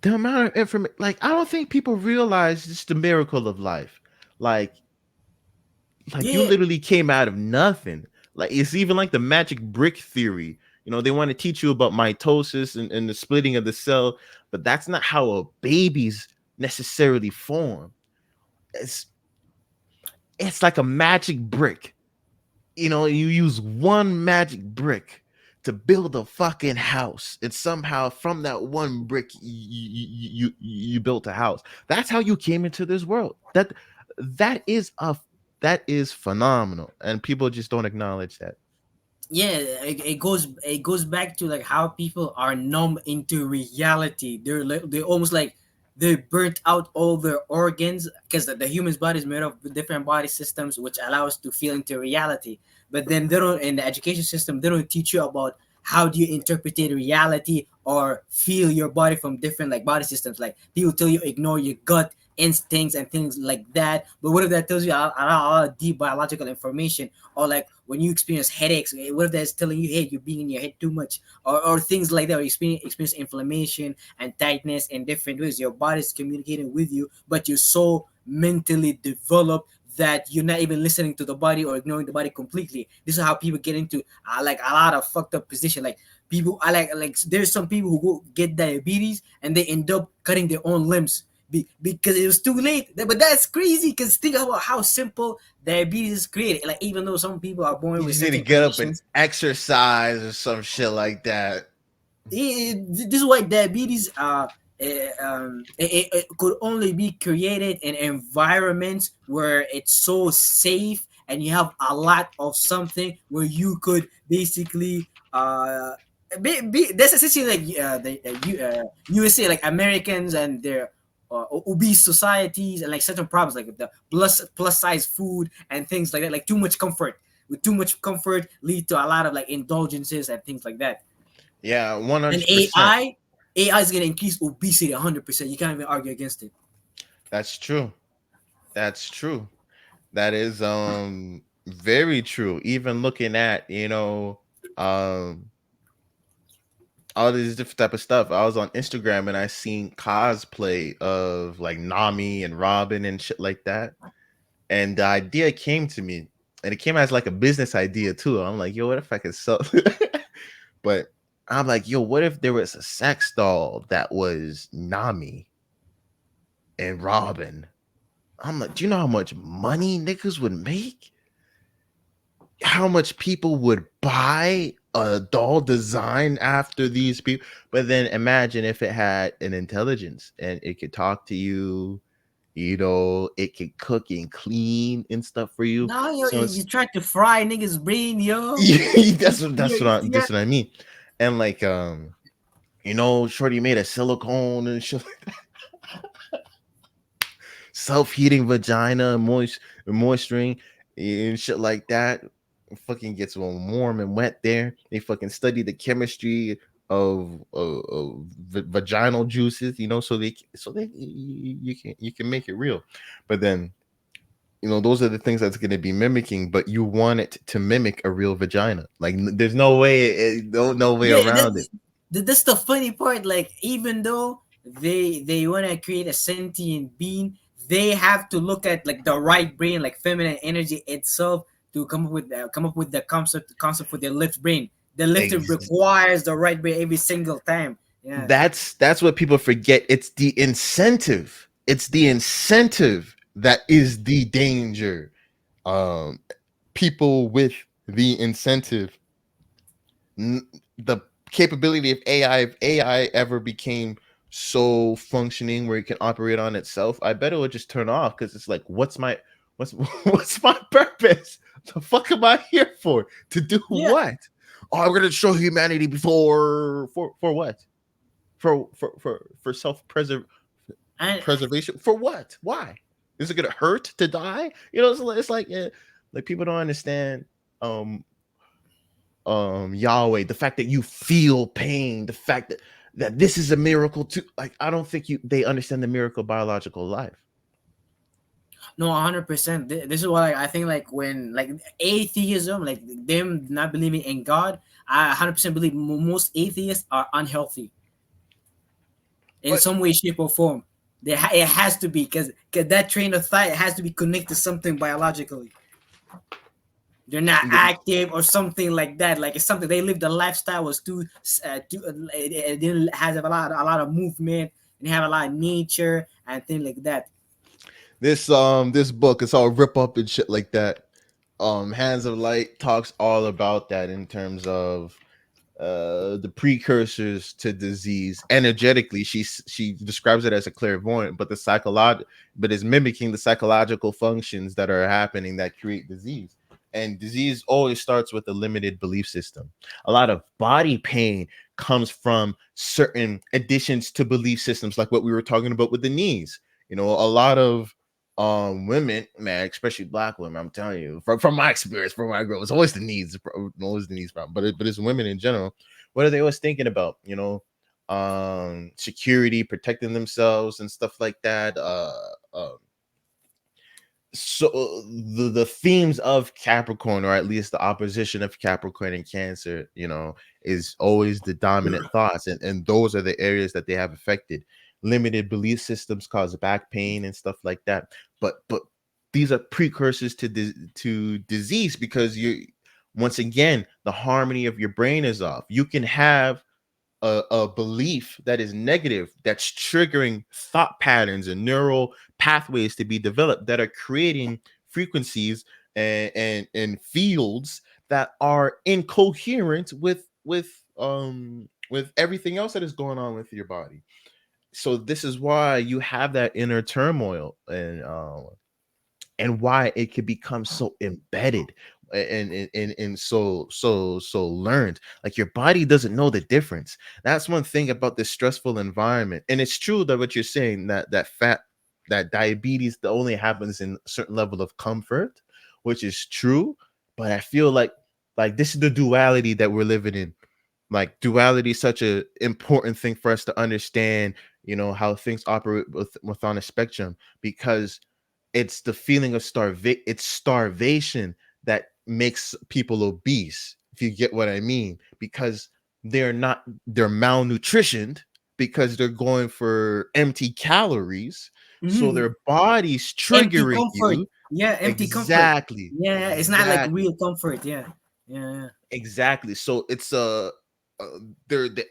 the amount of information, like, I don't think people realize just the miracle of life. Like like you Yeah, literally came out of nothing. Like, it's even like the magic brick theory. They want to teach you about mitosis and the splitting of the cell, but that's not how a baby's necessarily form. It's it's like a magic brick. You use one magic brick to build a fucking house, and somehow from that one brick you built a house. That's how you came into this world. That is phenomenal, and people just don't acknowledge that. yeah, it goes back to like how people are numb into reality. They're almost like they burnt out all their organs because the human's body is made of different body systems which allow us to feel into reality. But then they don't, in the education system, they don't teach you about how do you interpret reality or feel your body from different like body systems. Like people tell you ignore your gut instincts and things like that. But what if that tells you a lot of deep biological information? Or like when you experience headaches, what if that's telling you, hey, you're being in your head too much, or things like that, or experience inflammation and tightness in different ways. Your body's communicating with you, but you're so mentally developed that you're not even listening to the body or ignoring the body completely. This is how people get into like a lot of fucked up position. Like people, I like there's some people who go get diabetes and they end up cutting their own limbs because it was too late. But that's crazy because think about how simple diabetes is created. Like even though some people are born You with just need to certain get up and conditions, exercise or some shit like that. this is why diabetes it could only be created in environments where it's so safe and you have a lot of something where you could basically that's essentially like USA, like Americans and their obese societies and like certain problems like the plus size food and things like that, like too much comfort. With too much comfort lead to a lot of like indulgences and things like that. Yeah, And 100%. AI is gonna increase obesity 100%. You can't even argue against it. That's true. That's true. That is very true. Even looking at, um all this different type of stuff. I was on Instagram and I seen cosplay of like Nami and Robin and shit like that. And the idea came to me. And it came as like a business idea too. I'm like, yo, what if I could sell but I'm like, yo, what if there was a sex doll that was Nami and Robin? I'm like, do you know how much money niggas would make? How much people would buy a doll design after these people? But then imagine if it had an intelligence and it could talk to you, it could cook and clean and stuff for you. No, So you it's try to fry niggas' brain, yo. that's what I mean. And like Shorty made a silicone and shit, self-heating vagina, moisturing and shit like that. Fucking gets warm and wet there. They fucking study the chemistry of vaginal juices, so they you can make it real. But then those are the things that's going to be mimicking, but you want it to mimic a real vagina. Like there's no way, no way Yeah, around it. that's the funny part. Like even though they want to create a sentient being, they have to look at like the right brain, like feminine energy itself, to come up with the concept for their left brain. The left Ex- requires the right brain every single time. Yeah. that's what people forget. It's the incentive. It's the incentive that is the danger. Um, People with the incentive, the capability of AI. If AI ever became so functioning where it can operate on itself, I bet it would just turn off because it's like, what's what's my purpose? The fuck am I here for? To do Yeah. what? Oh, I'm gonna show humanity before for what? For self And preservation, for what? Why is it gonna hurt to die? It's like, like people don't understand um Yahweh, the fact that you feel pain, the fact that this is a miracle too. Like I don't think they understand the miracle of biological life. no, 100%. This is what I think. Like when like atheism, like them not believing in God, I 100% believe most atheists are unhealthy in But some way, shape, or form. It has to be because that train of thought has to be connected to something biologically. They're not active or something like that. Like it's something they live. The lifestyle was it didn't have a lot of movement and have a lot of nature and things like that. this book is all rip up and shit like that. Hands of Light talks all about that in terms of the precursors to disease energetically. She describes it as a clairvoyant, but but is mimicking the psychological functions that are happening that create disease. And disease always starts with a limited belief system. A lot of body pain comes from certain additions to belief systems, like what we were talking about with the knees. A lot of women, man, especially black women, I'm telling you, from my experience, from my girl, it's always the needs, problem. But it's women in general. What are they always thinking about? Security, protecting themselves and stuff like that. So the themes of Capricorn, or at least the opposition of Capricorn and Cancer, is always the dominant thoughts, and those are the areas that they have affected. Limited belief systems cause back pain and stuff like that. But these are precursors to disease, because you once again, the harmony of your brain is off. You can have a belief that is negative, that's triggering thought patterns and neural pathways to be developed that are creating frequencies and fields that are incoherent with everything else that is going on with your body. So this is why you have that inner turmoil, and why it can become so embedded and so learned. Like your body doesn't know the difference. That's one thing about this stressful environment. And it's true that what you're saying, that diabetes that only happens in a certain level of comfort, which is true. But I feel like this is the duality that we're living in. Like duality is such a important thing for us to understand, how things operate with on a spectrum, because it's the feeling of it's starvation that makes people obese, if you get what I mean, because they're malnutritioned, because they're going for empty calories, so Mhm. their body's Empty triggering comfort. you. Yeah, empty comfort. Exactly, Yeah, it's not like exactly. real comfort. Yeah, yeah. Exactly. So it's the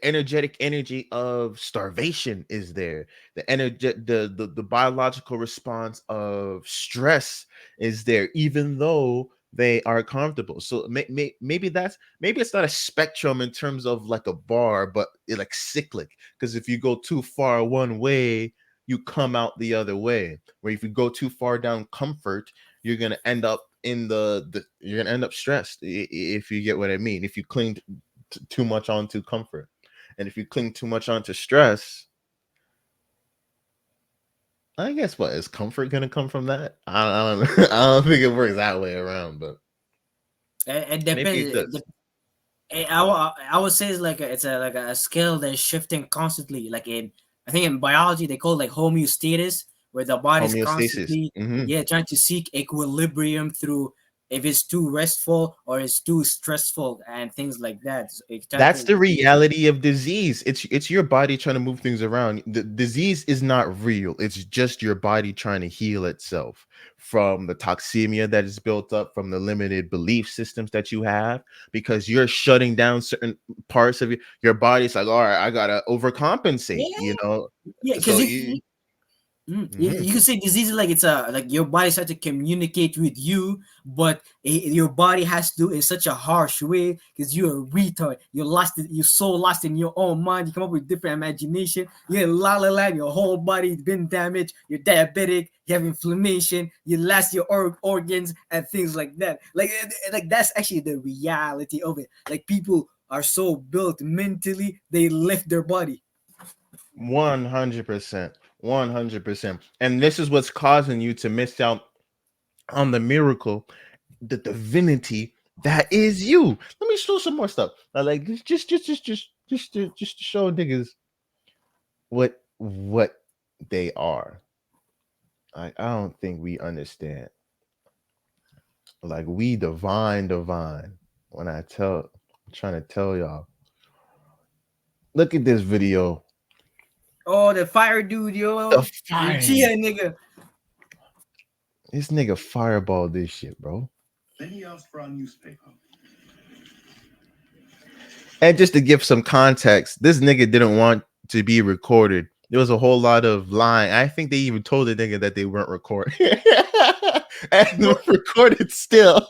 energetic energy of starvation is there. The energy, the biological response of stress is there, even though they are comfortable. So maybe it's not a spectrum in terms of like a bar, but like cyclic. Because if you go too far one way, you come out the other way. Where if you go too far down comfort, you're gonna end up in you're gonna end up stressed, if you get what I mean. If you cling too much onto comfort, and if you cling too much onto stress, I guess what is comfort gonna come from that? I don't know. I don't think it works that way around, but It maybe depends. it does. I would say it's like a skill that's shifting constantly. Like I think in biology they call it like homeostasis, where the body's Homeostasis. constantly Hmm. trying to seek equilibrium through if it's too restful or it's too stressful and things like that. So it try That's to the reality of disease. It's your body trying to move things around. The disease is not real. It's just your body trying to heal itself from the toxemia that is built up from the limited belief systems that you have, because you're shutting down certain parts of your body. It's like, all right, I gotta overcompensate, yeah So because mhm. you can say disease is like it's a like your body starts to communicate with you, but your body has to do it in such a harsh way because you're a retard. You're so lost in your own mind. You come up with different imagination. You're la la la. Your whole body's been damaged. You're diabetic. You have inflammation. You lost your organs and things like that. Like that's actually the reality of it. Like people are so built mentally, they lift their body. 100%, 100%. And this is what's causing you to miss out on the miracle, the divinity that is you. Let me show some more stuff. Like just to show niggas what they are. I don't think we understand. Like we divine. When I'm trying to tell y'all. Look at this video. Oh, the fire dude, The yo. The fire. Chia nigga. This nigga fireball this shit, bro. Then he asked for our newspaper. And just to give some context, this nigga didn't want to be recorded. There was a whole lot of lying. I think they even told the nigga that they weren't recording. And Bro, recorded still.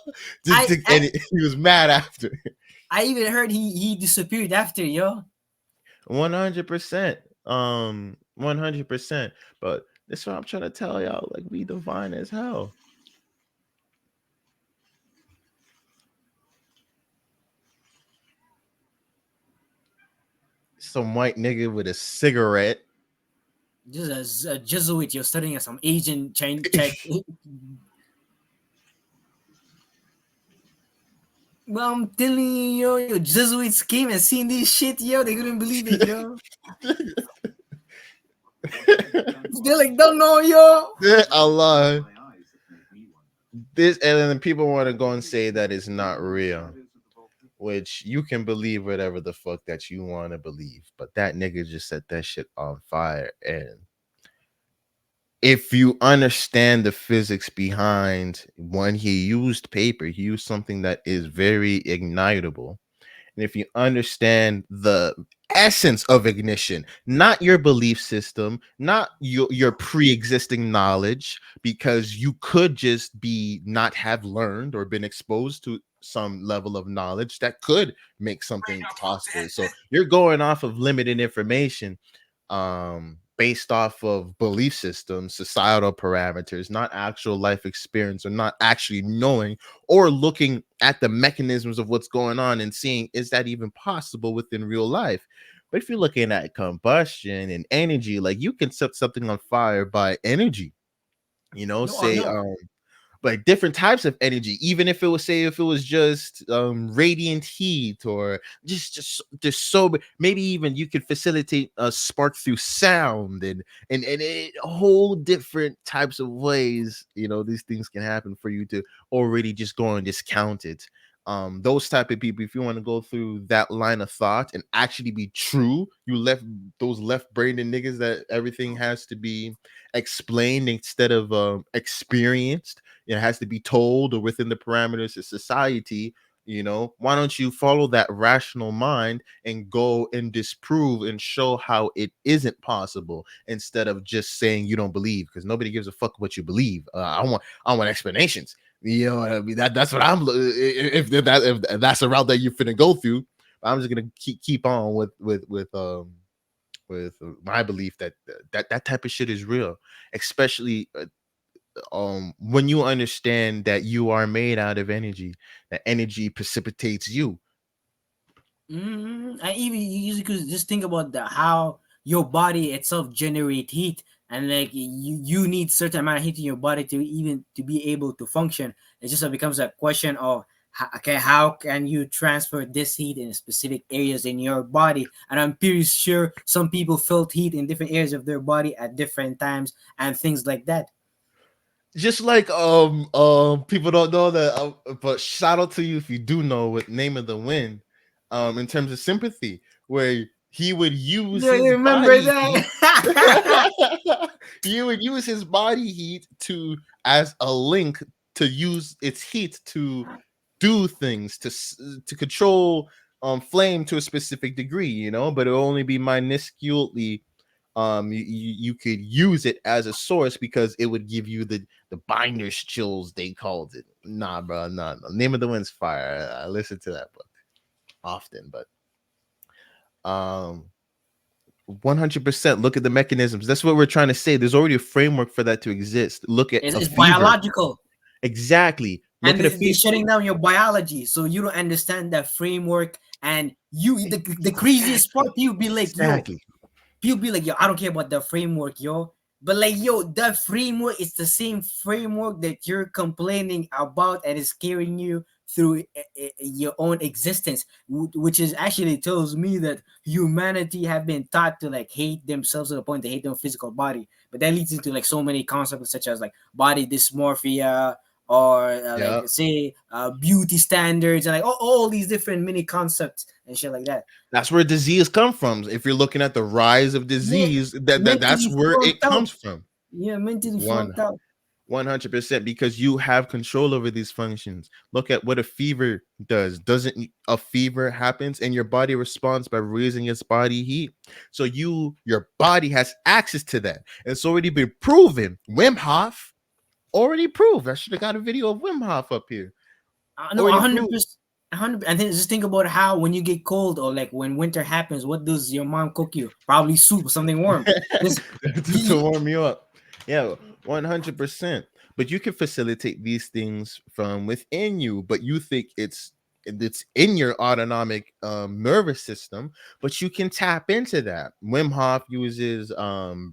I, I He was mad after. I even heard he disappeared after, yo. 100%. 100%. But that's what I'm trying to tell y'all. Like, we divine as hell. Some white nigga with a cigarette. Just as a Jesuit, you're studying at some Asian Chinese. Well, I'm telling you, yo, your Jesuits came and seen this shit, yo. They couldn't believe it, yo. They're like, don't know, yo. Allah. This, and then people want to go and say that it's not real, which you can believe whatever the fuck that you want to believe, but that nigga just set that shit on fire. And if you understand the physics behind, when he used paper, he used something that is very ignitable. And if you understand the essence of ignition, not your belief system, not your pre-existing knowledge, because you could just be not have learned or been exposed to some level of knowledge that could make something possible. So you're going off of limited information, based off of belief systems, societal parameters, not actual life experience, or not actually knowing or looking at the mechanisms of what's going on and seeing, is that even possible within real life? But if you're looking at combustion and energy, like, you can set something on fire by energy, No, say, no. like different types of energy, even if it was, say, if it was just radiant heat, or just so maybe even you could facilitate a spark through sound, and whole different types of ways, these things can happen for you to already just go and discount it. Those type of people, if you want to go through that line of thought and actually be true, you left those left-brained niggas that everything has to be explained instead of experienced. It has to be told, or within the parameters of society. Why don't you follow that rational mind and go and disprove and show how it isn't possible, instead of just saying you don't believe, because nobody gives a fuck what you believe. I want explanations. You know what I mean? That's what I'm. If that's the route that you're finna go through, I'm just gonna keep on with my belief that that type of shit is real, especially when you understand that you are made out of energy, that energy precipitates you. And even you could just think about how your body itself generate heat, and like you need certain amount of heat in your body to even to be able to function. It just becomes a question of how can you transfer this heat in specific areas in your body? And I'm pretty sure some people felt heat in different areas of their body at different times and things like that. Just like people don't know that, but shout out to you if you do know what Name of the Wind, in terms of sympathy, where he would use Do you his remember body heat. that? He would use his body heat to as a link, to use its heat to do things, to control flame to a specific degree, but it'll only be minusculely. You could use it as a source because it would give you the binder's chills, they called it. Nah, bro, nah, no. Name of the Wind's fire. I listen to that book often, but 100% look at the mechanisms. That's what we're trying to say. There's already a framework for that to exist. Look at a It's fever. biological. Exactly. Look And at a they're fever. shutting down your biology, so you don't understand that framework. And the craziest part, you'll be like, yo, Exactly. people be like, yo, I don't care about the framework, yo. But like, yo, that framework is the same framework that you're complaining about and is carrying you through your own existence, which is actually tells me that humanity have been taught to like hate themselves to the point they hate their physical body. But that leads into like so many concepts such as like body dysmorphia, or like Yeah. say beauty standards, and like all these different mini concepts and shit like that. That's where disease come from. If you're looking at the rise of Yeah, disease, that's mentally where it flunked out. comes from. Yeah, mentally One flunked out. 100%, because you have control over these functions. Look at what a fever does. Doesn't A fever happens and your body responds by raising its body heat. So your body has access to that. It's already been proven. Wim Hof already proved. I should have got a video of Wim Hof up here. No, Already hundred proved. percent. 100. And then just think about how when you get cold or like when winter happens, what does your mom cook you? Probably soup or something warm. Just To warm you up. Yeah, 100%. But you can facilitate these things from within you, but you think it's in your autonomic nervous system, but you can tap into that. Wim Hof uses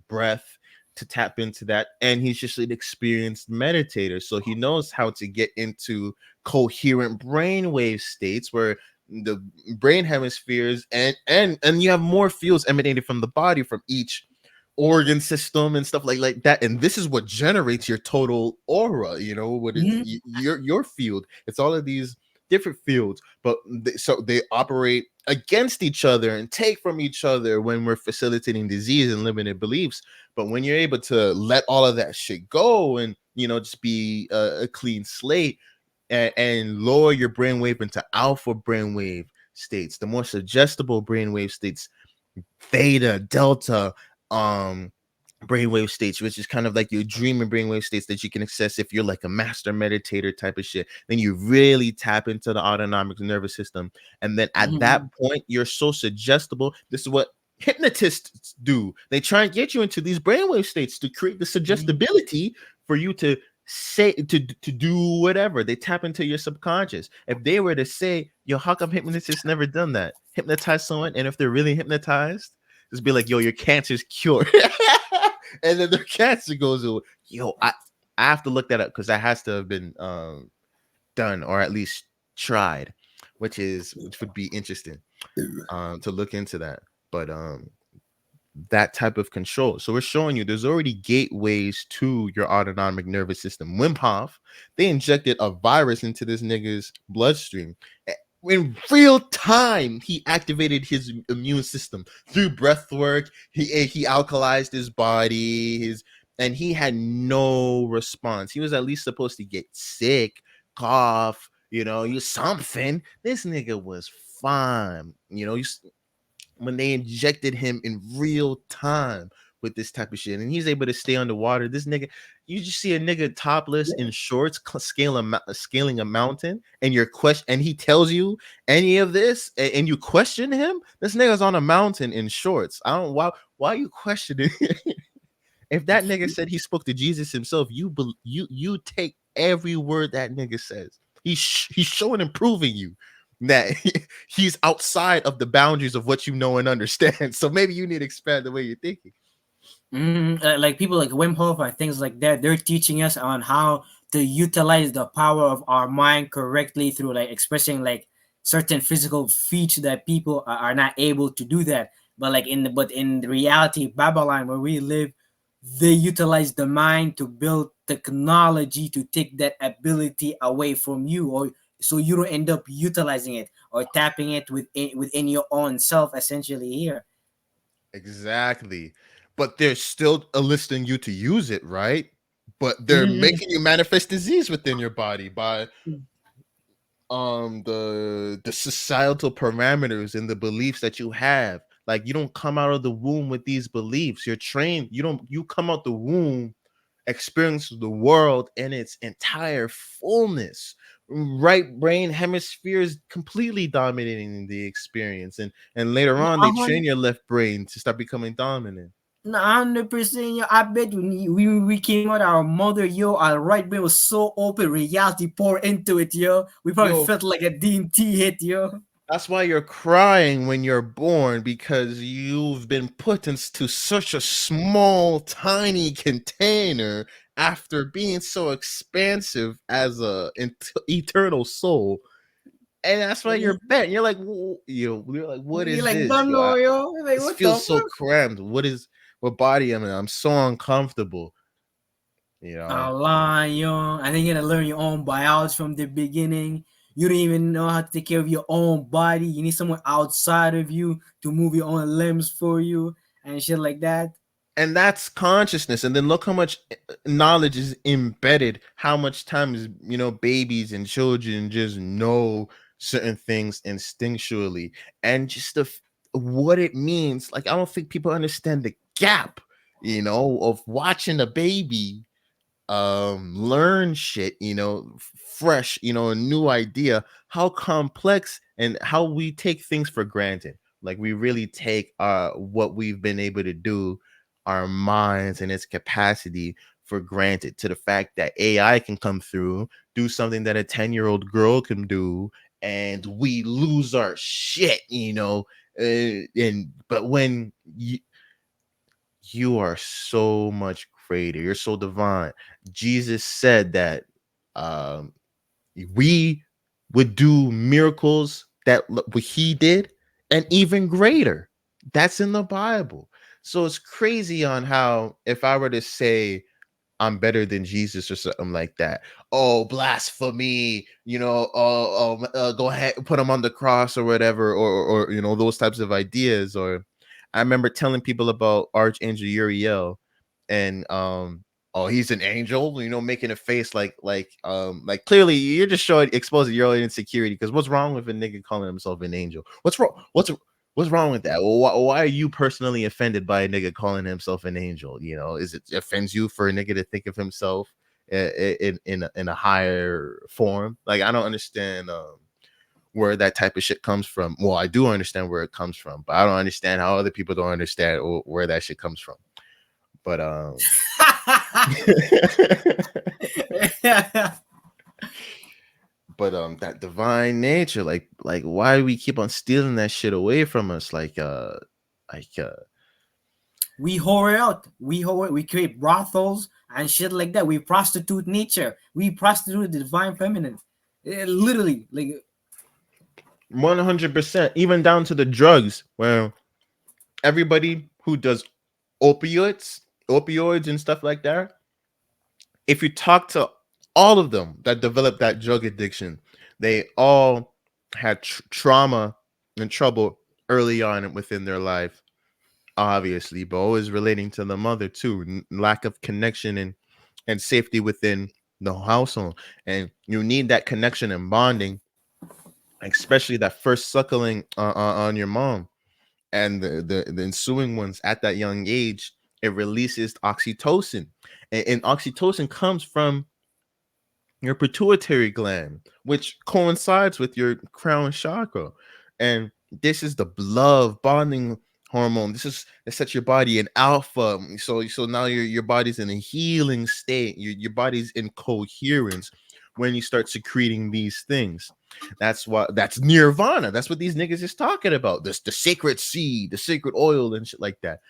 breath to tap into that, and he's just an experienced meditator, so he knows how to get into coherent brainwave states where the brain hemispheres and you have more fields emanating from the body from each organ system and stuff like that, and this is what generates your total aura, what it's Mhm. your field. It's all of these different fields, but so they operate against each other and take from each other when we're facilitating disease and limited beliefs. But when you're able to let all of that shit go and just be a clean slate, and lower your brainwave into alpha brainwave states, the more suggestible brainwave states, theta, delta, brainwave states, which is kind of like your dreaming brainwave states that you can access if you're like a master meditator type of shit. Then you really tap into the autonomic nervous system. And then at that Mhm. point, you're so suggestible. This is what hypnotists do. They try and get you into these brainwave states to create the Mhm. suggestibility for you to say to do whatever. They tap into your subconscious. If they were to say, yo, how come hypnotists never done that? Hypnotize someone, and if they're really hypnotized, just be like, yo, your cancer's cured. And then their cancer goes away. Yo, I have to look that up because that has to have been done or at least tried, which would be interesting to look into that. But that type of control. So we're showing you there's already gateways to your autonomic nervous system. Wim Hof, they injected a virus into this nigga's bloodstream. In real time, he activated his immune system through breath work. He alkalized his body, and he had no response. He was at least supposed to get sick, cough, you something. This nigga was fine. When they injected him in real time with this type of shit, and he's able to stay underwater. This nigga, you just see a nigga topless in shorts scaling a mountain, and and he tells you any of this, and you question him. This nigga's on a mountain in shorts. I don't why you questioning. If that nigga said he spoke to Jesus himself, you take every word that nigga says. He's showing and proving you that he's outside of the boundaries of what you know and understand. So maybe you need to expand the way you're thinking. Like people like Wim Hof and things like that, they're teaching us on how to utilize the power of our mind correctly through like expressing like certain physical feats that people are not able to do that. But like in the reality, Babylon where we live, they utilize the mind to build technology to take that ability away from you, or so you don't end up utilizing it or tapping it within your own self essentially here. Exactly. But they're still enlisting you to use it, right? But they're Mhm. making you manifest disease within your body by the societal parameters and the beliefs that you have. Like, you don't come out of the womb with these beliefs. You're trained. You come out the womb, experience the world in its entire fullness. Right brain hemisphere is completely dominating the experience, and later on they train your left brain to start becoming dominant. 100%, yo. I bet when we came out our mother, yo, our right brain was so open, reality poured into it, yo. We probably Yo, felt like a DMT hit, yo. that's why you're crying when you're born, because you've been put into such a small, tiny container after being so expansive as eternal soul. And that's why you're bent. You're like, you're like, what We is like, this? don't know, yo. We're like, This what the feels so fuck? cramped. What body am I? I'm so uncomfortable. You A know. lie, yo. And then you gotta learn your own biology from the beginning. You don't even know how to take care of your own body. You need someone outside of you to move your own limbs for you and shit like that. And that's consciousness. And then look how much knowledge is embedded, how much times babies and children just know certain things instinctually, and just what it means. Like, I don't think people understand the gap of watching a baby learn shit, fresh, a new idea, how complex and how we take things for granted. Like, we really take what we've been able to do, our minds and its capacity, for granted, to the fact that AI can come through, do something that a 10-year-old girl can do, and we lose our shit, and but when you are so much greater. You're so divine. Jesus said that um, we would do miracles that what he did, and even greater. That's in the Bible. So it's crazy on how, if I were to say I'm better than Jesus or something like that, oh, blasphemy, go ahead, put him on the cross or whatever, or those types of ideas. Or I remember telling people about Archangel Uriel, and oh, he's an angel, making a face like clearly you're just exposing your own insecurity. Because what's wrong with a nigga calling himself an angel? What's wrong? What's wrong with that? Well, why are you personally offended by a nigga calling himself an angel? You know, is it offends you for a nigga to think of himself in a higher form? Like, I don't understand where that type of shit comes from. Well, I do understand where it comes from, but I don't understand how other people don't understand where that shit comes from. But but that divine nature, like why do we keep on stealing that shit away from us? Like we whore out. We create brothels and shit like that. We prostitute nature. We prostitute the divine feminine. Literally, like 100%, even down to the drugs, where everybody who does opioids and stuff like that, if you talk to all of them that developed that drug addiction, they all had trauma and trouble early on within their life, obviously, but always relating to the mother too, lack of connection and safety within the household. And you need that connection and bonding, especially that first suckling on your mom, and the ensuing ones at that young age. It releases oxytocin, and oxytocin comes from your pituitary gland, which coincides with your crown chakra. And this is the love bonding hormone. This is, it sets your body in alpha. So now your body's in a healing state. Your body's in coherence when you start secreting these things. That's nirvana. That's what these niggas is talking about. This the sacred seed, the sacred oil, and shit like that.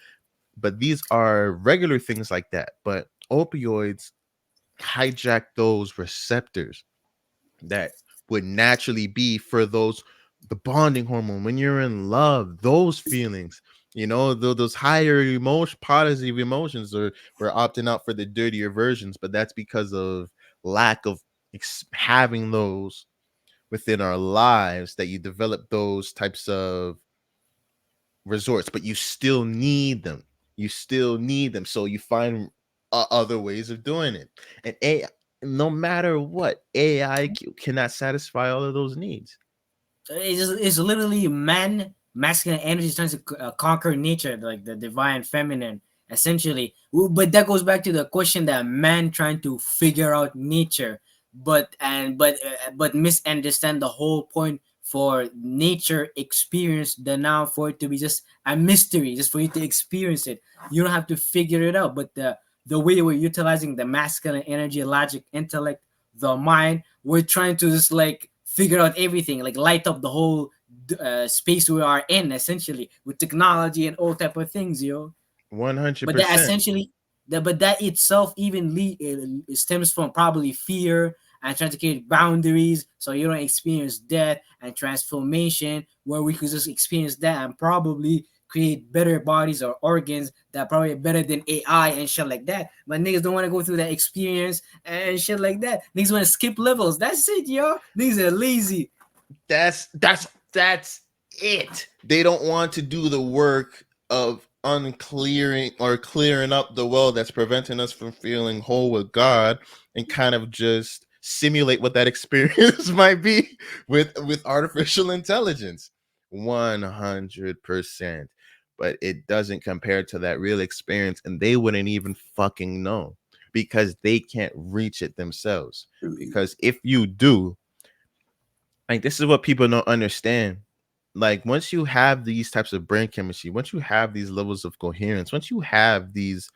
But these are regular things like that. But opioids hijack those receptors that would naturally be for those, the bonding hormone when you're in love, those feelings, you know, those higher emotion, positive emotions. Or we're opting out for the dirtier versions, but that's because of lack of having those within our lives, that you develop those types of resorts. But you still need them. You still need them. So you find other ways of doing it. And no matter what, AI cannot satisfy all of those needs. it's literally man masculine energy is trying to conquer nature, like the divine feminine, essentially. But that goes back to the question that man trying to figure out nature, but misunderstand the whole point for nature experience the now, for it to be just a mystery, just for you to experience it. You don't have to figure it out. But the way we're utilizing the masculine energy, logic, intellect, the mind, we're trying to just like figure out everything, like light up the whole space we are in, essentially, with technology and all type of things, yo. But that 100%. essentially, but that itself even stems from probably fear and trying to create boundaries so you don't experience death and transformation, where we could just experience that and probably create better bodies or organs that probably are better than AI and shit like that. But niggas don't want to go through that experience and shit like that. Niggas want to skip levels. That's it, yo. Niggas are lazy. That's it. They don't want to do the work of unclearing or clearing up the well that's preventing us from feeling whole with God, and kind of just simulate what that experience might be with artificial intelligence. 100%. But it doesn't compare to that real experience, and they wouldn't even fucking know, because they can't reach it themselves. Because if you do, like, this is what people don't understand. Like, once you have these types of brain chemistry, once you have these levels of coherence, once you have these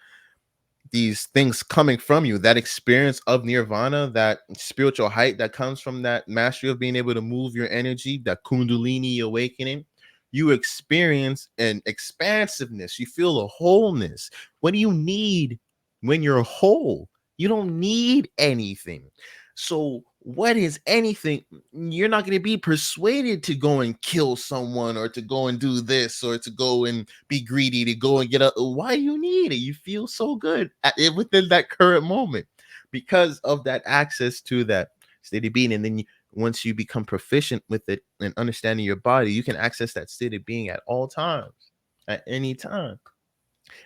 things coming from you, that experience of nirvana, that spiritual height that comes from that mastery of being able to move your energy, that kundalini awakening, you experience an expansiveness. You feel a wholeness. What do you need when you're whole? You don't need anything. So what is anything? You're not going to be persuaded to go and kill someone, or to go and do this, or to go and be greedy, to go and get a. Why do you need it? You feel so good within that current moment, because of that access to that state of being. And then once you become proficient with it and understanding your body, you can access that state of being at all times, at any time.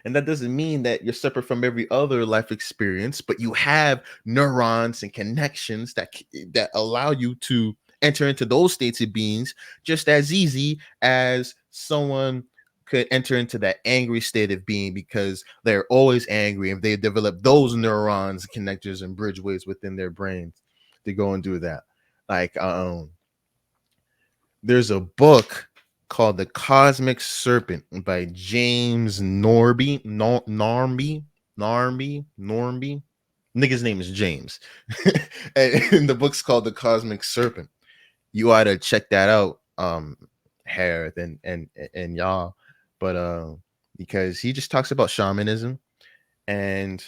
And that doesn't mean that you're separate from every other life experience, but you have neurons and connections that allow you to enter into those states of beings just as easy as someone could enter into that angry state of being, because they're always angry and they develop those neurons, connectors, and bridgeways within their brains to go and do that. Like, there's a book called The Cosmic Serpent by James Norby. Normby. Nigga's name is James. And the book's called The Cosmic Serpent. You ought to check that out, Harith and y'all. But because he just talks about shamanism and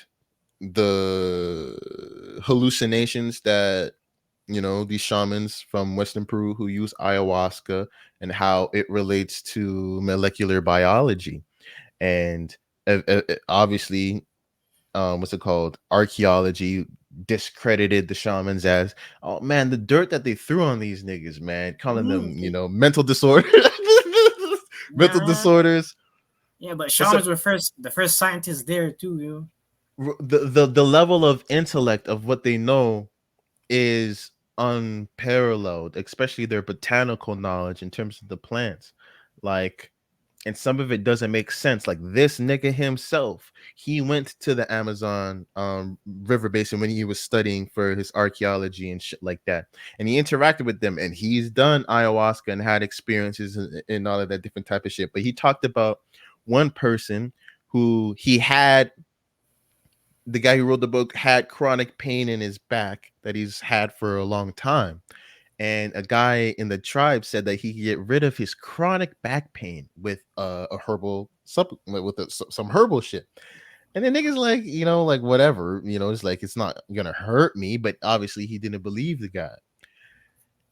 the hallucinations that, these shamans from Western Peru who use ayahuasca, and how it relates to molecular biology. And obviously, what's it called? Archaeology discredited the shamans as, oh man, the dirt that they threw on these niggas, man, calling them, mental disorder, mental Yeah, disorders. yeah, but It's a, shamans were the first scientists there too, yo. the level of intellect of what they know is unparalleled, especially their botanical knowledge in terms of the plants. Like, and some of it doesn't make sense. Like, this nigga himself, he went to the Amazon river basin when he was studying for his archaeology and shit like that, and he interacted with them, and he's done ayahuasca and had experiences and all of that different type of shit. But he talked about one person who he had, the guy who wrote the book, had chronic pain in his back that he's had for a long time. And a guy in the tribe said that he could get rid of his chronic back pain with a herbal supplement, with some herbal shit. And then niggas like, like whatever, it's like, it's not gonna hurt me. But obviously he didn't believe the guy.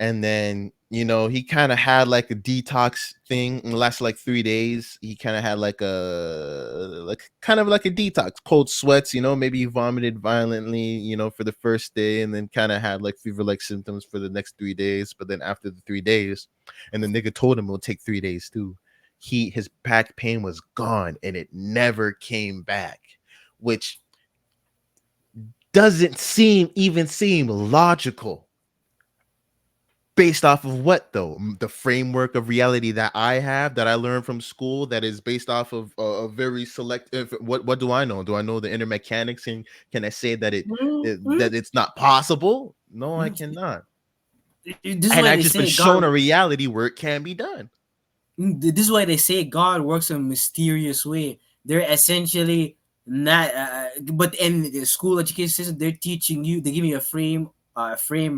And then, he kind of had like a detox thing and lasted like 3 days. He kind of had like kind of like a detox, cold sweats, maybe he vomited violently, for the first day, and then kind of had like fever-like symptoms for the next 3 days. But then after the 3 days, and the nigga told him it'll take 3 days too, his back pain was gone and it never came back, which doesn't seem logical. Based off of what, though? The framework of reality that I have, that I learned from school, that is based off of a very selective. What do I know? Do I know the inner mechanics, and can I say that that it's not possible? No, I cannot. This is And why I they just been say shown God. a reality where it can be done. This is why they say God works in a mysterious way. They're essentially not, but in the school education system, they're teaching you. They give you a frame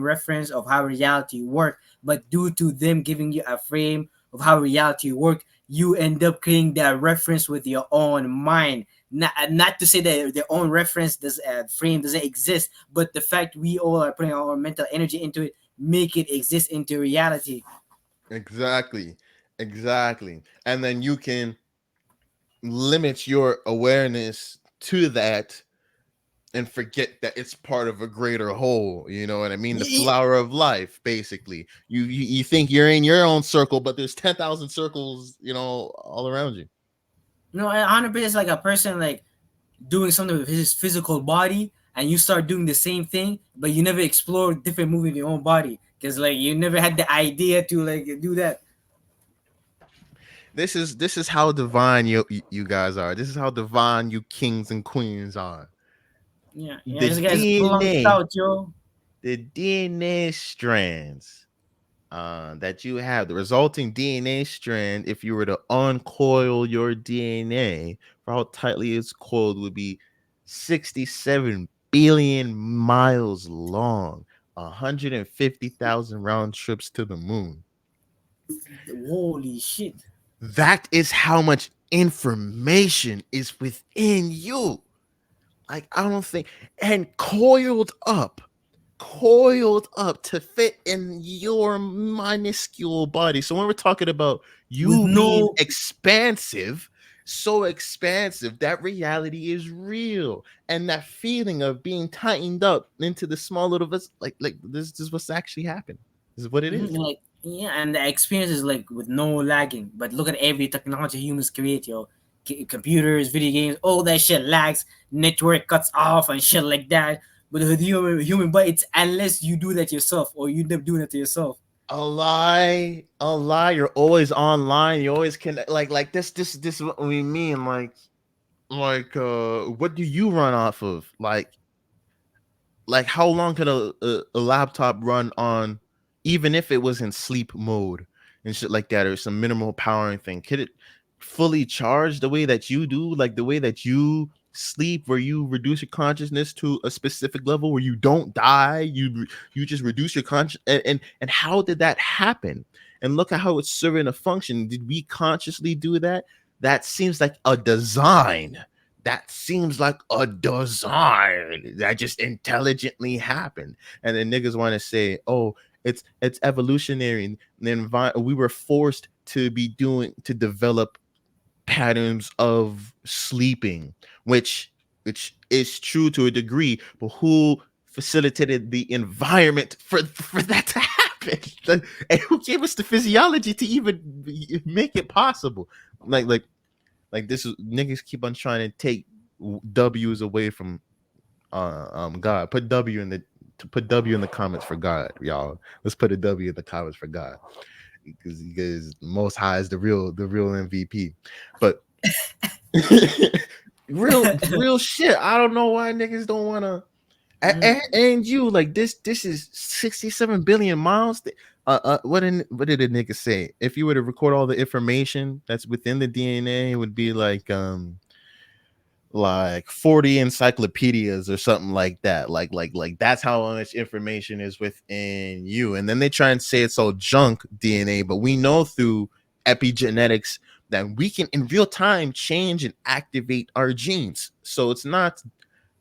reference of how reality work. But due to them giving you a frame of how reality work, you end up creating that reference with your own mind. Not to say that their own reference frame doesn't exist, but the fact we all are putting our mental energy into it, make it exist into reality. Exactly. And then you can limit your awareness to that and forget that it's part of a greater whole. You know what I mean? The flower of life, basically. You think you're in your own circle, but there's 10,000 circles, all around you. 100% is like a person like doing something with his physical body, and you start doing the same thing, but you never explore different movie of your own body because like you never had the idea to like do that. This is how divine you guys are. This is how divine you kings and queens are. Yeah, yeah, The this guy's plunked DNA, out, yo. the DNA strands that you have, the resulting DNA strand, if you were to uncoil your DNA, for how tightly it's coiled, would be 67 billion miles long, 150,000 round trips to the moon. Holy shit. That is how much information is within you. Like, I don't think, and coiled up to fit in your minuscule body. So when we're talking about With you being no expansive, so expansive, that reality is real. And that feeling of being tightened up into the small little like this is what's actually happened. This is what it is. like yeah, and the experience is like with no lagging. But look at every technology humans create, yo. Computers, video games, all that shit lags, network cuts off and shit like that. But with human body, it's unless you do that yourself or you end up doing it to yourself. A lie, a lie. You're always online. You always can like this is what we mean. What do you run off of? Like how long could a laptop run on, even if it was in sleep mode and shit like that, or some minimal powering thing? Could it fully charge the way that you do, like the way that you sleep, where you reduce your consciousness to a specific level where you don't die, you just reduce your conscious, and how did that happen? And look at how it's serving a function. Did we consciously do that? That seems like a design. That seems like a design that just intelligently happened. And then niggas want to say, oh, it's evolutionary. And then we were forced to develop patterns of sleeping, which is true to a degree, but who facilitated the environment for that to happen? And who gave us the physiology to even make it possible? Like this is niggas keep on trying to take W's away from God. Put W in the comments for God, y'all. Let's put a W in the comments for God, because Most High is the real MVP. But real shit. I don't know why niggas don't want to. And you like this is 67 billion miles. What did the nigga say? If you were to record all the information that's within the DNA, it would be like 40 encyclopedias or something like that. Like that's how much information is within you. And then they try and say it's all junk DNA, but we know through epigenetics that we can in real time change and activate our genes. So it's not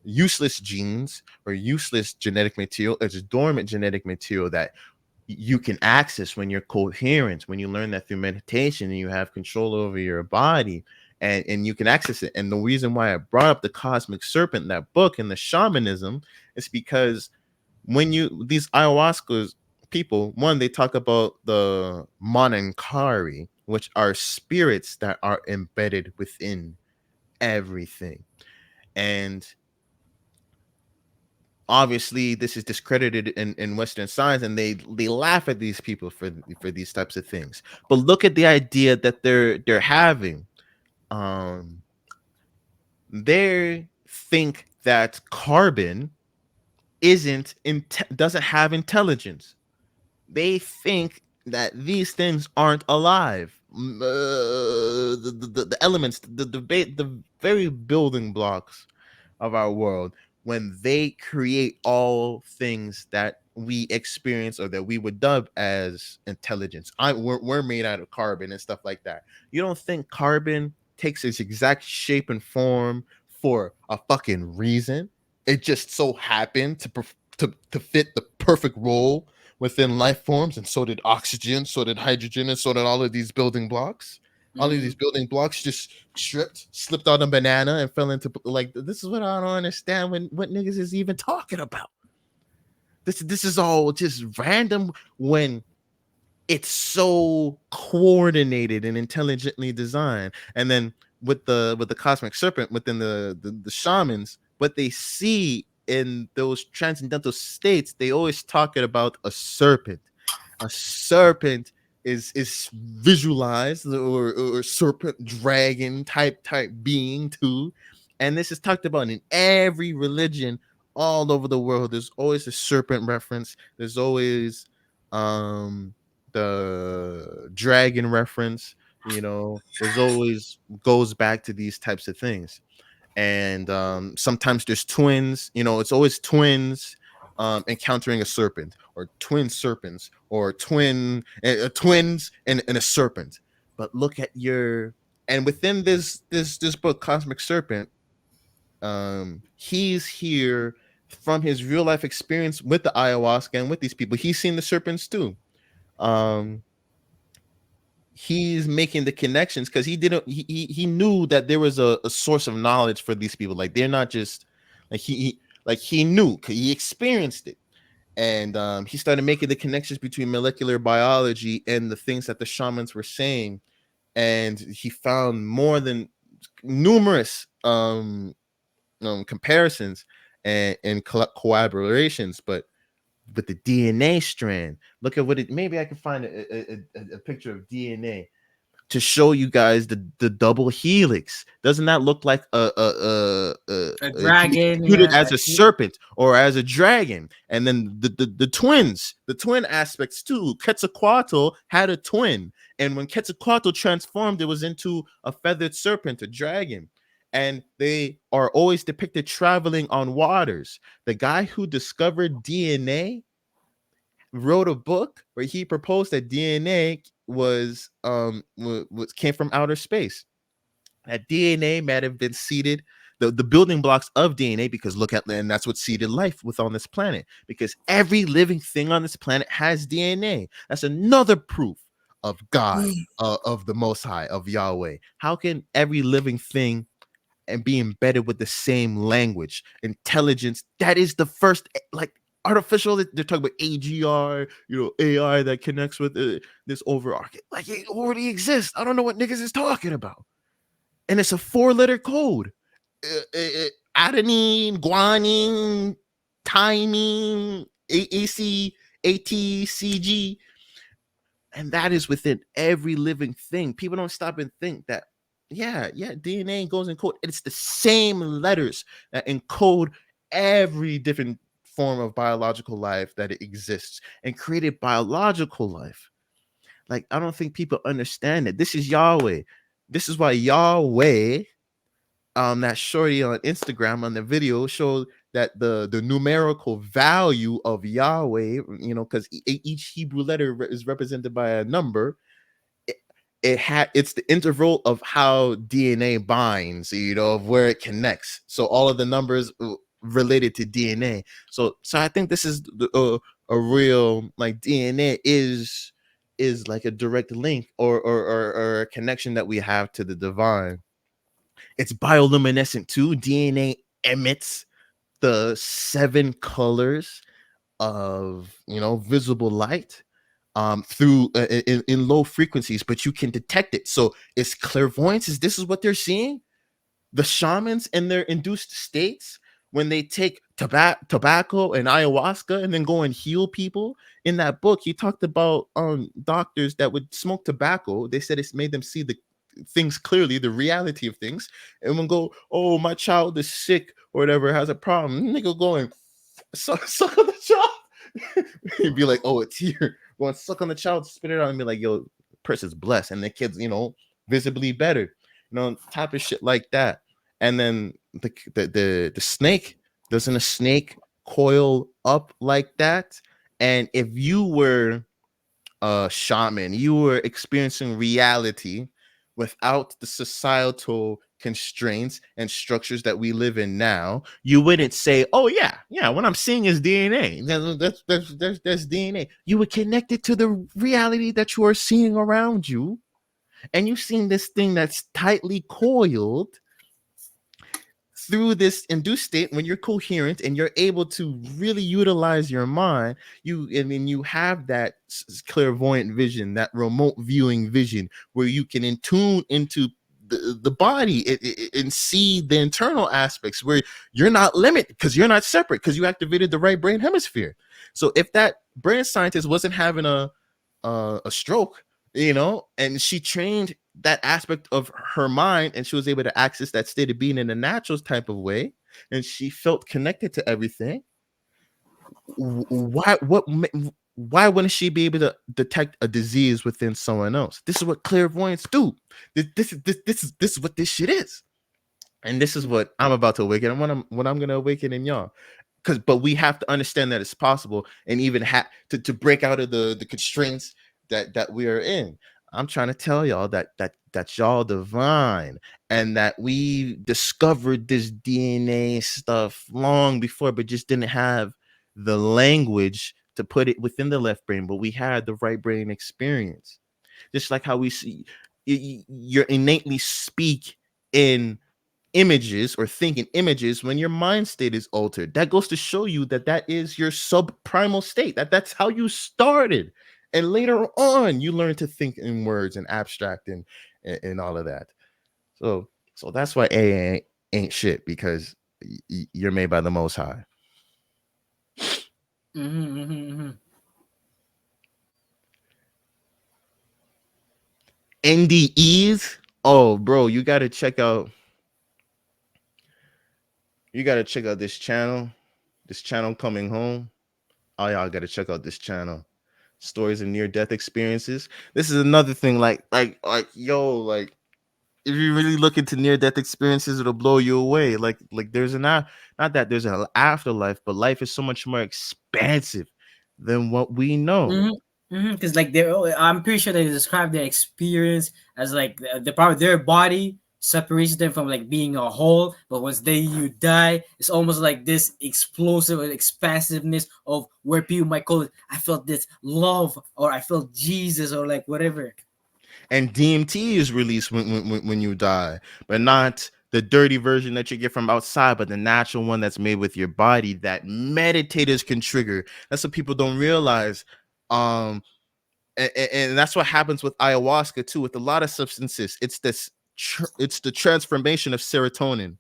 useless genes or useless genetic material. It's dormant genetic material that you can access when you're coherent, when you learn that through meditation and you have control over your body, and you can access it. And the reason why I brought up the cosmic serpent, that book, and the shamanism, is because when these ayahuasca people, one, they talk about the Monankari, which are spirits that are embedded within everything. And obviously this is discredited in Western science, and they laugh at these people for these types of things. But look at the idea that they're having. They think that carbon doesn't have intelligence. They think that these things aren't alive. The elements, the very building blocks of our world, when they create all things that we experience or that we would dub as intelligence. We're made out of carbon and stuff like that. You don't think carbon takes its exact shape and form for a fucking reason? It just so happened to fit the perfect role within life forms, and so did oxygen, so did hydrogen, and so did all of these building blocks. All of these building blocks just slipped on a banana and fell into, like, this is what I don't understand what niggas is even talking about. This is all just random when it's so coordinated and intelligently designed. And then with the cosmic serpent within the shamans, what they see in those transcendental states, they always talk about a serpent. A serpent is visualized, or serpent dragon type being too. And this is talked about in every religion all over the world. There's always a serpent reference. There's always the dragon reference. There's always goes back to these types of things. And sometimes there's twins. It's always twins encountering a serpent, or twin serpents, or twins and a serpent. But look at and within this book, Cosmic Serpent, he's here from his real life experience with the ayahuasca and with these people. He's seen the serpents too. He's making the connections because he knew that there was a source of knowledge for these people. Like, they're not just he knew, because he experienced it. And he started making the connections between molecular biology and the things that the shamans were saying. And he found more than numerous comparisons and collaborations. But But the DNA strand, look at what it. Maybe I can find a picture of DNA to show you guys the double helix. Doesn't that look like A it can be dragon, computed yeah. as a serpent or as a dragon? And then the twins, the twin aspects too. Quetzalcoatl had a twin, and when Quetzalcoatl transformed, it was into a feathered serpent, a dragon. And they are always depicted traveling on waters. The guy who discovered DNA wrote a book where he proposed that DNA was came from outer space. That DNA might have been seeded, the building blocks of DNA, because look at, and that's what seeded life with on this planet, because every living thing on this planet has DNA. That's another proof of God, of the Most High, of Yahweh. How can every living thing and be embedded with the same language, intelligence? That is the first, like, artificial. They're talking about AGR, AI that connects with this overarching. Like, it already exists. I don't know what niggas is talking about, and it's a 4-letter code. Adenine, guanine, thymine, AAC, ATCG, and that is within every living thing. People don't stop and think that, yeah, DNA goes in code. It's the same letters that encode every different form of biological life that it exists and created biological life. Like, I don't think people understand it. This is Yahweh. This is why Yahweh, that shorty on Instagram on the video showed that the numerical value of Yahweh, because each Hebrew letter is represented by a number. It's the interval of how DNA binds, of where it connects. So all of the numbers related to DNA. So I think this is a real, like, DNA is like a direct link or a connection that we have to the divine. It's bioluminescent too. DNA emits the 7 colors of visible light through in low frequencies, but you can detect it. So it's clairvoyance. This is what they're seeing. The shamans in their induced states, when they take tobacco and ayahuasca and then go and heal people. In that book, he talked about doctors that would smoke tobacco. They said it's made them see the things clearly, the reality of things, and when go, oh, my child is sick or whatever, has a problem, nigga going suck on the child. He'd be like, oh, it's here. Go and suck on the child, spit it out, and be like, yo, person's blessed, and the kid's visibly better, type of shit like that. And then the snake, doesn't a snake coil up like that? And if you were a shaman, you were experiencing reality without the societal constraints and structures that we live in now, you wouldn't say, oh yeah, what I'm seeing is DNA. That's DNA. You would connect it to the reality that you are seeing around you, and you've seen this thing that's tightly coiled through this induced state. When you're coherent and you're able to really utilize your mind, you have that clairvoyant vision, that remote viewing vision, where you can tune into the body and see the internal aspects, where you're not limited because you're not separate, because you activated the right brain hemisphere. So if that brain scientist wasn't having a stroke, and she trained that aspect of her mind, and she was able to access that state of being in a natural type of way, and she felt connected to everything, why wouldn't she be able to detect a disease within someone else? This is what clairvoyants do. This is what this shit is, and this is what I'm about to awaken, and what I'm gonna awaken in y'all. But we have to understand that it's possible, and even have to break out of the constraints that we are in. I'm trying to tell y'all that y'all divine, and that we discovered this DNA stuff long before, but just didn't have the language to put it within the left brain, but we had the right brain experience. Just like how we see, you're innately speak in images or think in images when your mind state is altered. That goes to show you that is your subprimal state, that's how you started, and later on you learn to think in words and abstract and all of that. So that's why ain't shit, because you're made by the Most High. Mm-hmm. NDEs. Oh, bro, you gotta check out this channel. This channel coming home. Oh, y'all gotta check out this channel. Stories of near death experiences. This is another thing. Yo, like if you really look into near death experiences, it'll blow you away. Like there's not that there's an afterlife, but life is so much more expansive than what we know. Because like I'm pretty sure they describe their experience as like the part of their body separates them from like being a whole, but once you die, it's almost like this explosive expansiveness of where people might call it. I felt this love, or I felt Jesus, or like whatever. And DMT is released when you die, but not the dirty version that you get from outside, but the natural one that's made with your body that meditators can trigger. That's what people don't realize. Um, and that's what happens with ayahuasca too. With a lot of substances, it's the transformation of serotonin.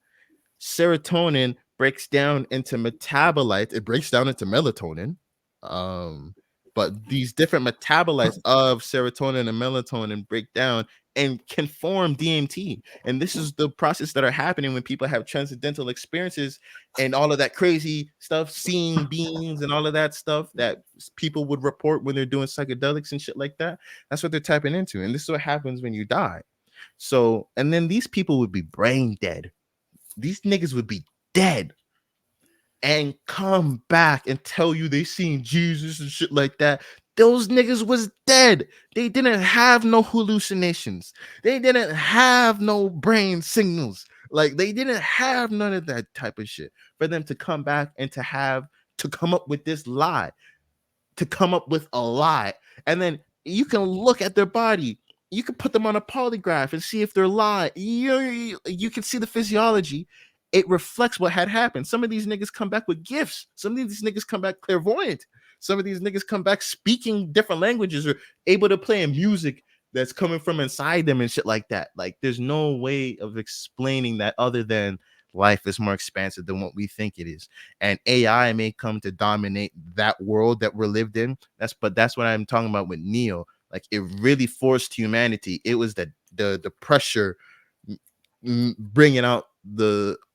Serotonin breaks down into metabolites. It breaks down into melatonin. Um, but these different metabolites of serotonin and melatonin break down and can form DMT. And this is the process that are happening when people have transcendental experiences and all of that crazy stuff, seeing beings and all of that stuff that people would report when they're doing psychedelics and shit like that. That's what they're tapping into. And this is what happens when you die. So, and then these people would be brain dead. These niggas would be dead and come back and tell you they seen Jesus and shit like that. Those niggas was dead. They didn't have no hallucinations. They didn't have no brain signals. Like they didn't have none of that type of shit for them to come back and to come up with this lie, to come up with a lie. And then you can look at their body. You can put them on a polygraph and see if they're lying. You can see the physiology. It reflects what had happened. Some of these niggas come back with gifts. Some of these niggas come back clairvoyant. Some of these niggas come back speaking different languages or able to play in music that's coming from inside them and shit like that. Like there's no way of explaining that other than life is more expansive than what we think it is. And AI may come to dominate that world that we're lived in. That's what I'm talking about with Neo. Like it really forced humanity. It was the pressure bringing out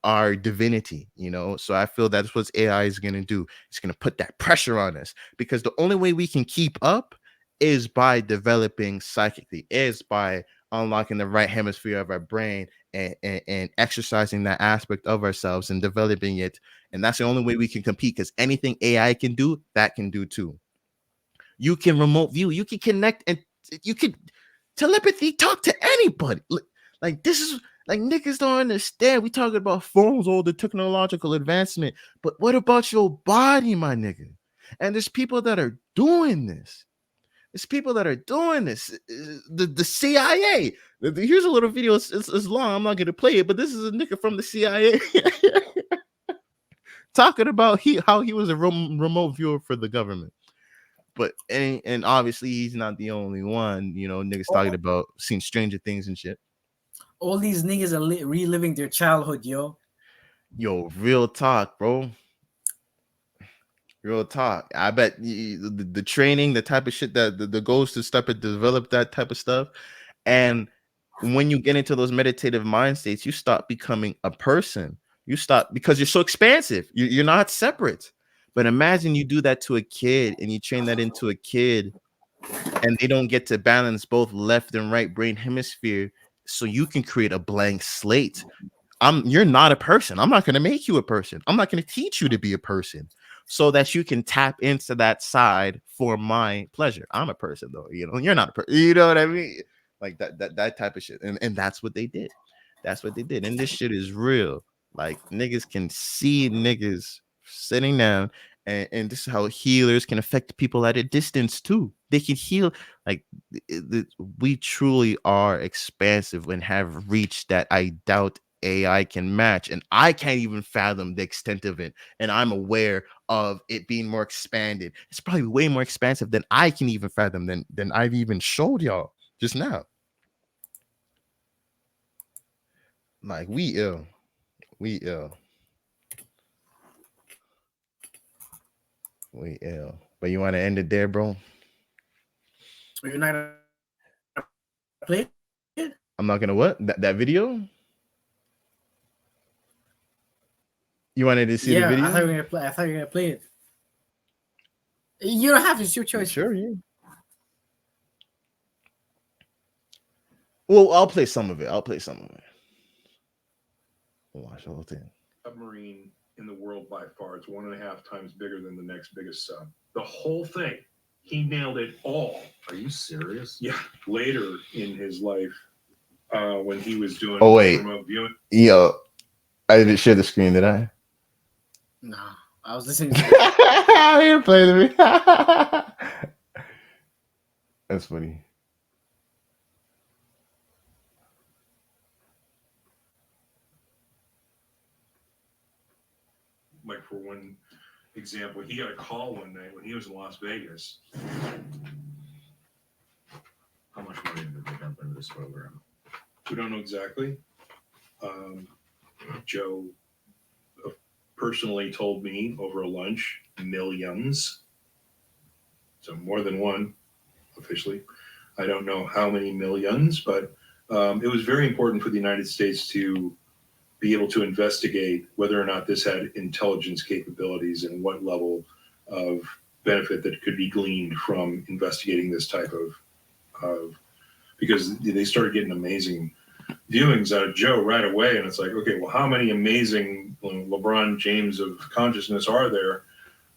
our divinity, you know. So I feel that's what AI is going to do. It's going to put that pressure on us because the only way we can keep up is by developing psychically, is by unlocking the right hemisphere of our brain and exercising that aspect of ourselves and developing it. And that's the only way we can compete, because anything AI can do, that can do too. You can remote view, you can connect, and you can telepathy talk to anybody. Like this is like niggas don't understand. We talking about phones, all the technological advancement, but what about your body, my nigga? And there's people that are doing this. There's people that are doing this. The CIA. Here's a little video. It's long. I'm not gonna play it, but this is a nigga from the CIA talking about how he was a remote viewer for the government. But and obviously he's not the only one. You know, niggas talking all, about seeing Stranger Things and shit. all these niggas are reliving their childhood, yo. Yo, real talk, bro. Real talk. I bet the training, the type of shit that the goals to start to develop that type of stuff. And when you get into those meditative mind states, you start becoming a person. You start, because you're so expansive. You're not separate. But imagine you do that to a kid and you train that into a kid and they don't get to balance both left and right brain hemisphere. So you can create a blank slate. You're not a person. I'm not going to make you a person. I'm not going to teach you to be a person so that you can tap into that side for my pleasure. I'm a person though, you know. You're not a person. You know what I mean? Like that type of shit. And that's what they did. That's what they did. And this shit is real. Like niggas can see niggas sitting down, and this is how healers can affect people at a distance too. They can heal. Like we truly are expansive and have reached that I doubt AI can match, and I can't even fathom the extent of it. And I'm aware of it being more expanded. It's probably way more expansive than I can even fathom, than I've even showed y'all just now. Like we ill. Wait, L. But you want to end it there, bro? You're not gonna play it? I'm not gonna what? That video? You wanted to see the Yeah, I thought you video? were gonna play. I thought you were gonna play it. You don't have to. It's your choice. Sure, yeah. Well, I'll play some of it. I'll play some of it. We'll watch the whole thing. Submarine in the world by far. It's 1.5 times bigger than the next biggest sub. The whole thing. He nailed it all. Are you serious? Yeah. Later in his life, when he was doing Oh, wait. remote viewing. Yo, I didn't share the screen, did I? No, I was listening. To I didn't play the video. That's funny. Like for one example, he got a call one night when he was in Las Vegas. How much money did they dump into this program? We don't know exactly. Joe personally told me over a lunch, millions. So more than one, officially. I don't know how many millions, but it was very important for the United States to be able to investigate whether or not this had intelligence capabilities and what level of benefit that could be gleaned from investigating this type of because they started getting amazing viewings out of Joe right away. And it's like, okay, well, how many amazing LeBron James of consciousness are there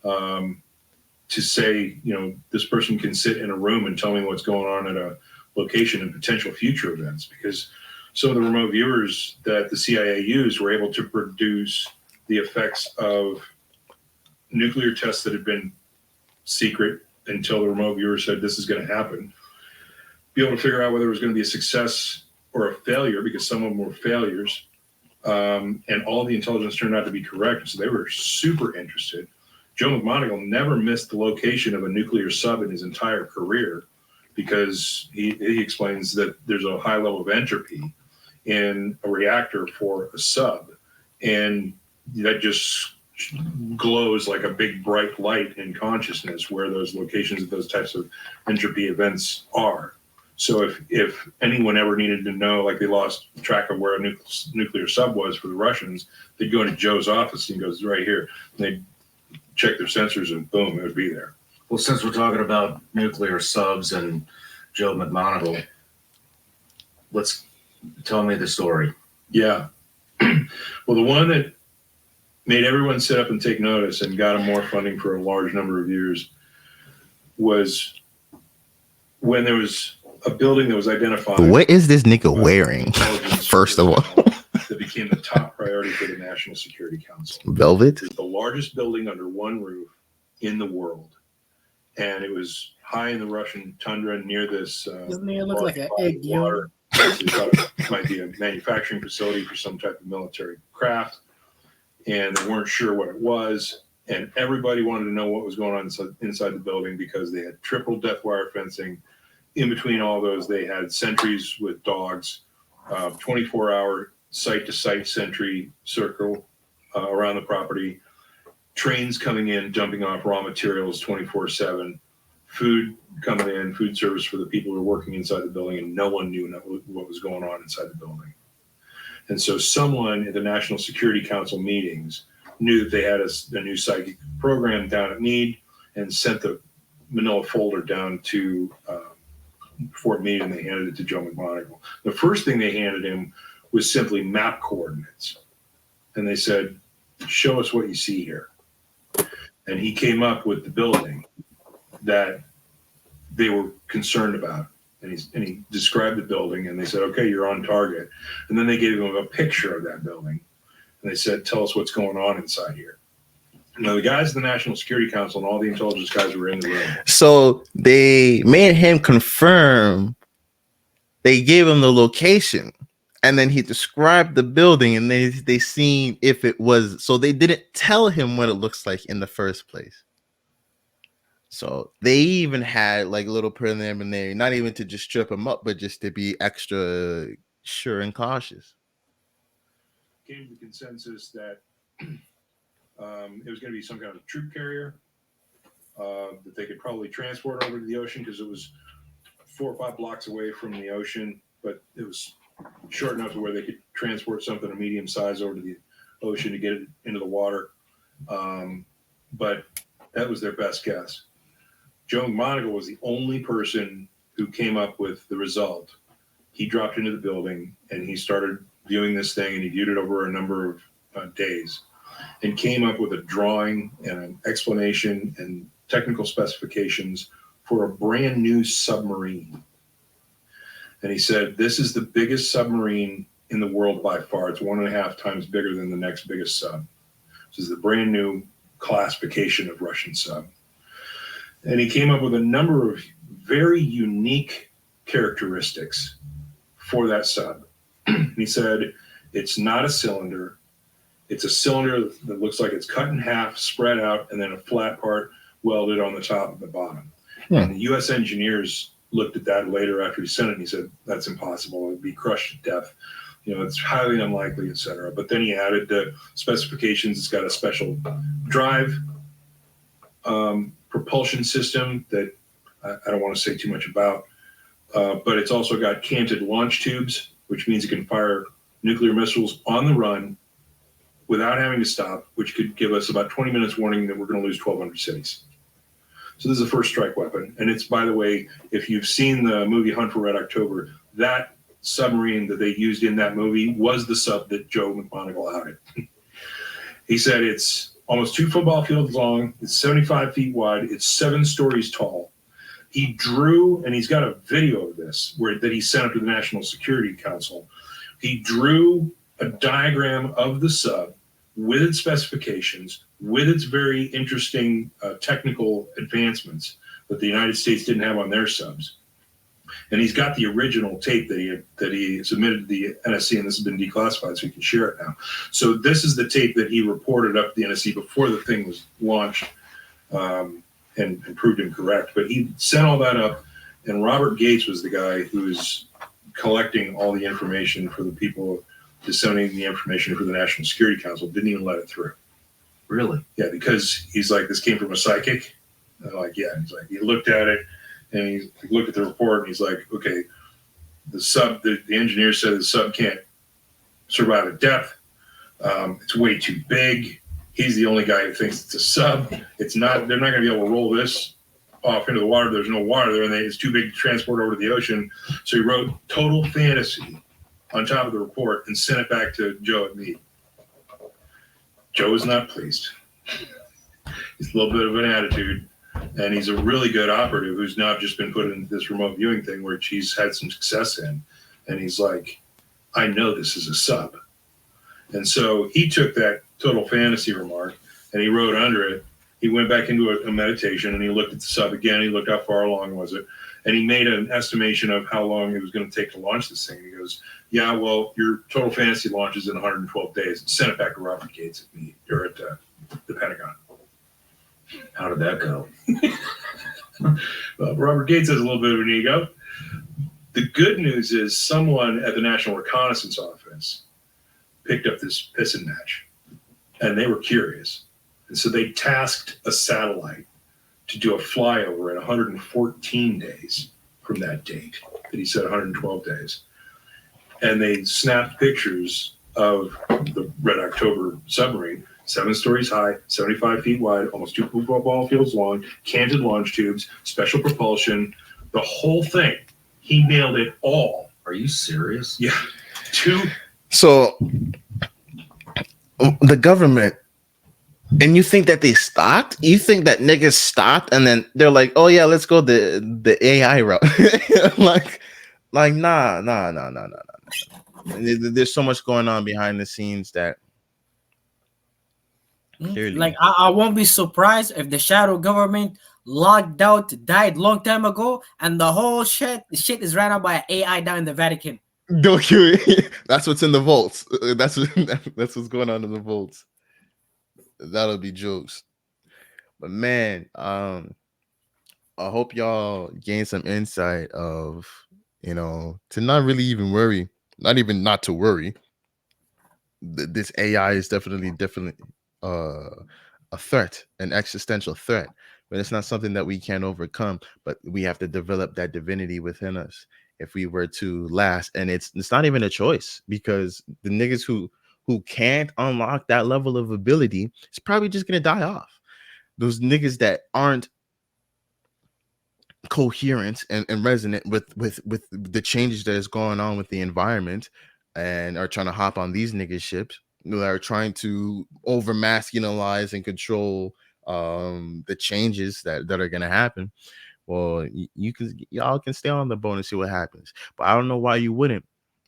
to say, this person can sit in a room and tell me what's going on at a location and potential future events? Because some of the remote viewers that the CIA used were able to produce the effects of nuclear tests that had been secret until the remote viewer said this is going to happen. Be able to figure out whether it was going to be a success or a failure, because some of them were failures. And all the intelligence turned out to be correct. So they were super interested. Joe McMoneagle never missed the location of a nuclear sub in his entire career, because he explains that there's a high level of entropy in a reactor for a sub, and that just glows like a big bright light in consciousness where those locations of those types of entropy events are. So if anyone ever needed to know, like they lost track of where a nuclear sub was for the Russians, they'd go into Joe's office and he goes, right here. And they'd check their sensors and boom, it would be there. Well, since we're talking about nuclear subs and Joe McMoneagle, let's tell me the story. Yeah. Well, the one that made everyone sit up and take notice and got him more funding for a large number of years was when there was a building that was identified. What is this nigga wearing? First of all, that became the top priority for the National Security Council. Velvet? It's the largest building under one roof in the world. And it was high in the Russian tundra near this. Doesn't it look like an egg water. It might be a manufacturing facility for some type of military craft. And they weren't sure what it was. And everybody wanted to know what was going on inside the building, because they had triple death wire fencing. In between all those, they had sentries with dogs, 24-hour site-to-site sentry circle around the property, trains coming in, dumping off raw materials 24/7, food coming in, food service for the people who were working inside the building, and no one knew what was going on inside the building. And so someone at the National Security Council meetings knew that they had a new psychic program down at Meade, and sent the manila folder down to Fort Meade, and they handed it to Joe McMoneagle. The first thing they handed him was simply map coordinates. And they said, show us what you see here. And he came up with the building that they were concerned about. And he described the building, and they said, okay, you're on target. And then they gave him a picture of that building. And they said, tell us what's going on inside here. Now, the guys at the National Security Council and all the intelligence guys were in the room. So they made him confirm. They gave him the location, and then he described the building, and they seen if it was. So they didn't tell him what it looks like in the first place. So they even had like little preliminary, not even to just strip him up, but just to be extra sure and cautious. Came to the consensus that it was going to be some kind of troop carrier, that they could probably transport over to the ocean because it was 4 or 5 blocks away from the ocean, but it was short enough to where they could transport something of medium size over to the ocean to get it into the water. But that was their best guess. Joe McMoneagle was the only person who came up with the result. He dropped into the building and he started viewing this thing, and he viewed it over a number of days and came up with a drawing and an explanation and technical specifications for a brand new submarine. And he said, this is the biggest submarine in the world by far. It's 1.5 times bigger than the next biggest sub. This is the brand new classification of Russian sub. And he came up with a number of very unique characteristics for that sub. He said, it's not a cylinder. It's a cylinder that looks like it's cut in half, spread out, and then a flat part welded on the top and the bottom. And the U.S. engineers looked at that later after he sent it, and he said, that's impossible. It would be crushed to death. You know, it's highly unlikely, etc. But then he added the specifications. It's got a special drive propulsion system that I don't want to say too much about, but it's also got canted launch tubes, which means it can fire nuclear missiles on the run without having to stop, which could give us about 20 minutes warning that we're going to lose 1,200 cities. So this is a first strike weapon. And it's, by the way, if you've seen the movie Hunt for Red October, that submarine that they used in that movie was the sub that Joe McMoneagle outed. He said it's almost 2 football fields long, it's 75 feet wide, it's 7 stories tall. He drew, and he's got a video of this that he sent up to the National Security Council. He drew a diagram of the sub with its specifications, with its very interesting technical advancements that the United States didn't have on their subs. And he's got the original tape that he submitted to the NSC, and this has been declassified, so you can share it now. So this is the tape that he reported up to the NSC before the thing was launched, and proved incorrect. But he sent all that up, and Robert Gates was the guy who was collecting all the information for the people, disseminating the information for the National Security Council. Didn't even let it through. Really? Yeah, because he's like, this came from a psychic. And I'm like, yeah. And he's like, he looked at it, and he looked at the report, and he's like, okay, the sub, the engineer said the sub can't survive at depth. It's way too big. He's the only guy who thinks it's a sub. It's not. They're not going to be able to roll this off into the water. There's no water there, and it's too big to transport over to the ocean. So he wrote total fantasy on top of the report and sent it back to Joe and me. Joe is not pleased. He's a little bit of an attitude, and he's a really good operative who's now just been put into this remote viewing thing, which he's had some success in. And he's like, I know this is a sub. And so he took that total fantasy remark and he wrote under it. He went back into a meditation and he looked at the sub again. He looked how far along was it. And he made an estimation of how long it was going to take to launch this thing. And he goes, yeah, well, your total fantasy launches in 112 days. And sent it back to Robert Gates at the Pentagon. How did that go? Well, Robert Gates has a little bit of an ego. The good news is someone at the National Reconnaissance Office picked up this pissing match, and they were curious. And so they tasked a satellite to do a flyover at 114 days from that date, that he said 112 days. And they snapped pictures of the Red October submarine, 7 stories high, 75 feet wide, almost 2 football fields long, canted launch tubes, special propulsion, the whole thing. He nailed it all. Are you serious? Yeah. So the government, and you think that they stopped? You think that niggas stopped and then they're like, oh yeah, let's go the AI route. like nah. There's so much going on behind the scenes that clearly. Like I won't be surprised if the shadow government logged out, died long time ago, and the whole shit is ran out by AI down in the Vatican. Don't you? That's what's in the vaults. That's what's going on in the vaults. That'll be jokes. But man, I hope y'all gain some insight of, to not really even worry, not to worry. This AI is definitely a threat, an existential threat. but it's not something that we can overcome. But we have to develop that divinity within us if we were to last. And it's not even a choice, because the niggas who can't unlock that level of ability, it's probably just gonna die off. Those niggas that aren't coherent and resonant with the changes that is going on with the environment, and are trying to hop on these niggas ships, that are trying to over masculinize and control the changes that are going to happen. Well, y'all can stay on the boat and see what happens, but I don't know why you wouldn't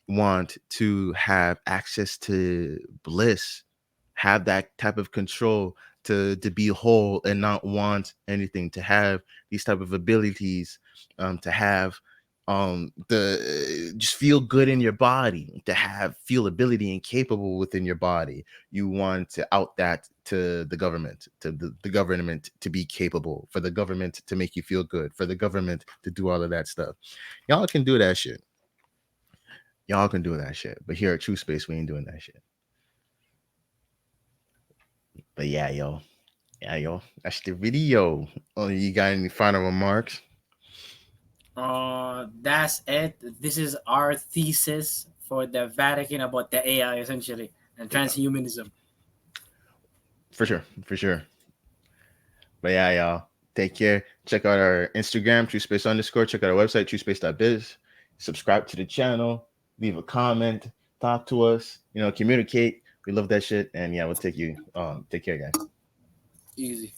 want to have access to bliss, have that type of control, to be whole and not want anything, to have these type of abilities, to have the just feel good in your body, to have feel ability and capable within your body. You want to out that to the government, to the government to be capable, for the government to make you feel good, for the government to do all of that stuff. Y'all can do that shit. Y'all can do that shit. But here at TruSpace, we ain't doing that shit. But yeah, yo. Yeah, yo. That's the video. Oh, you got any final remarks? That's it. This is our thesis for the Vatican about the AI, essentially, and transhumanism. For sure. For sure. But yeah, y'all. Take care. Check out our Instagram, TruSpace_. Check out our website, TruSpace.biz. Subscribe to the channel. Leave a comment. Talk to us. Communicate. We love that shit. And yeah, we'll take care, guys. Easy.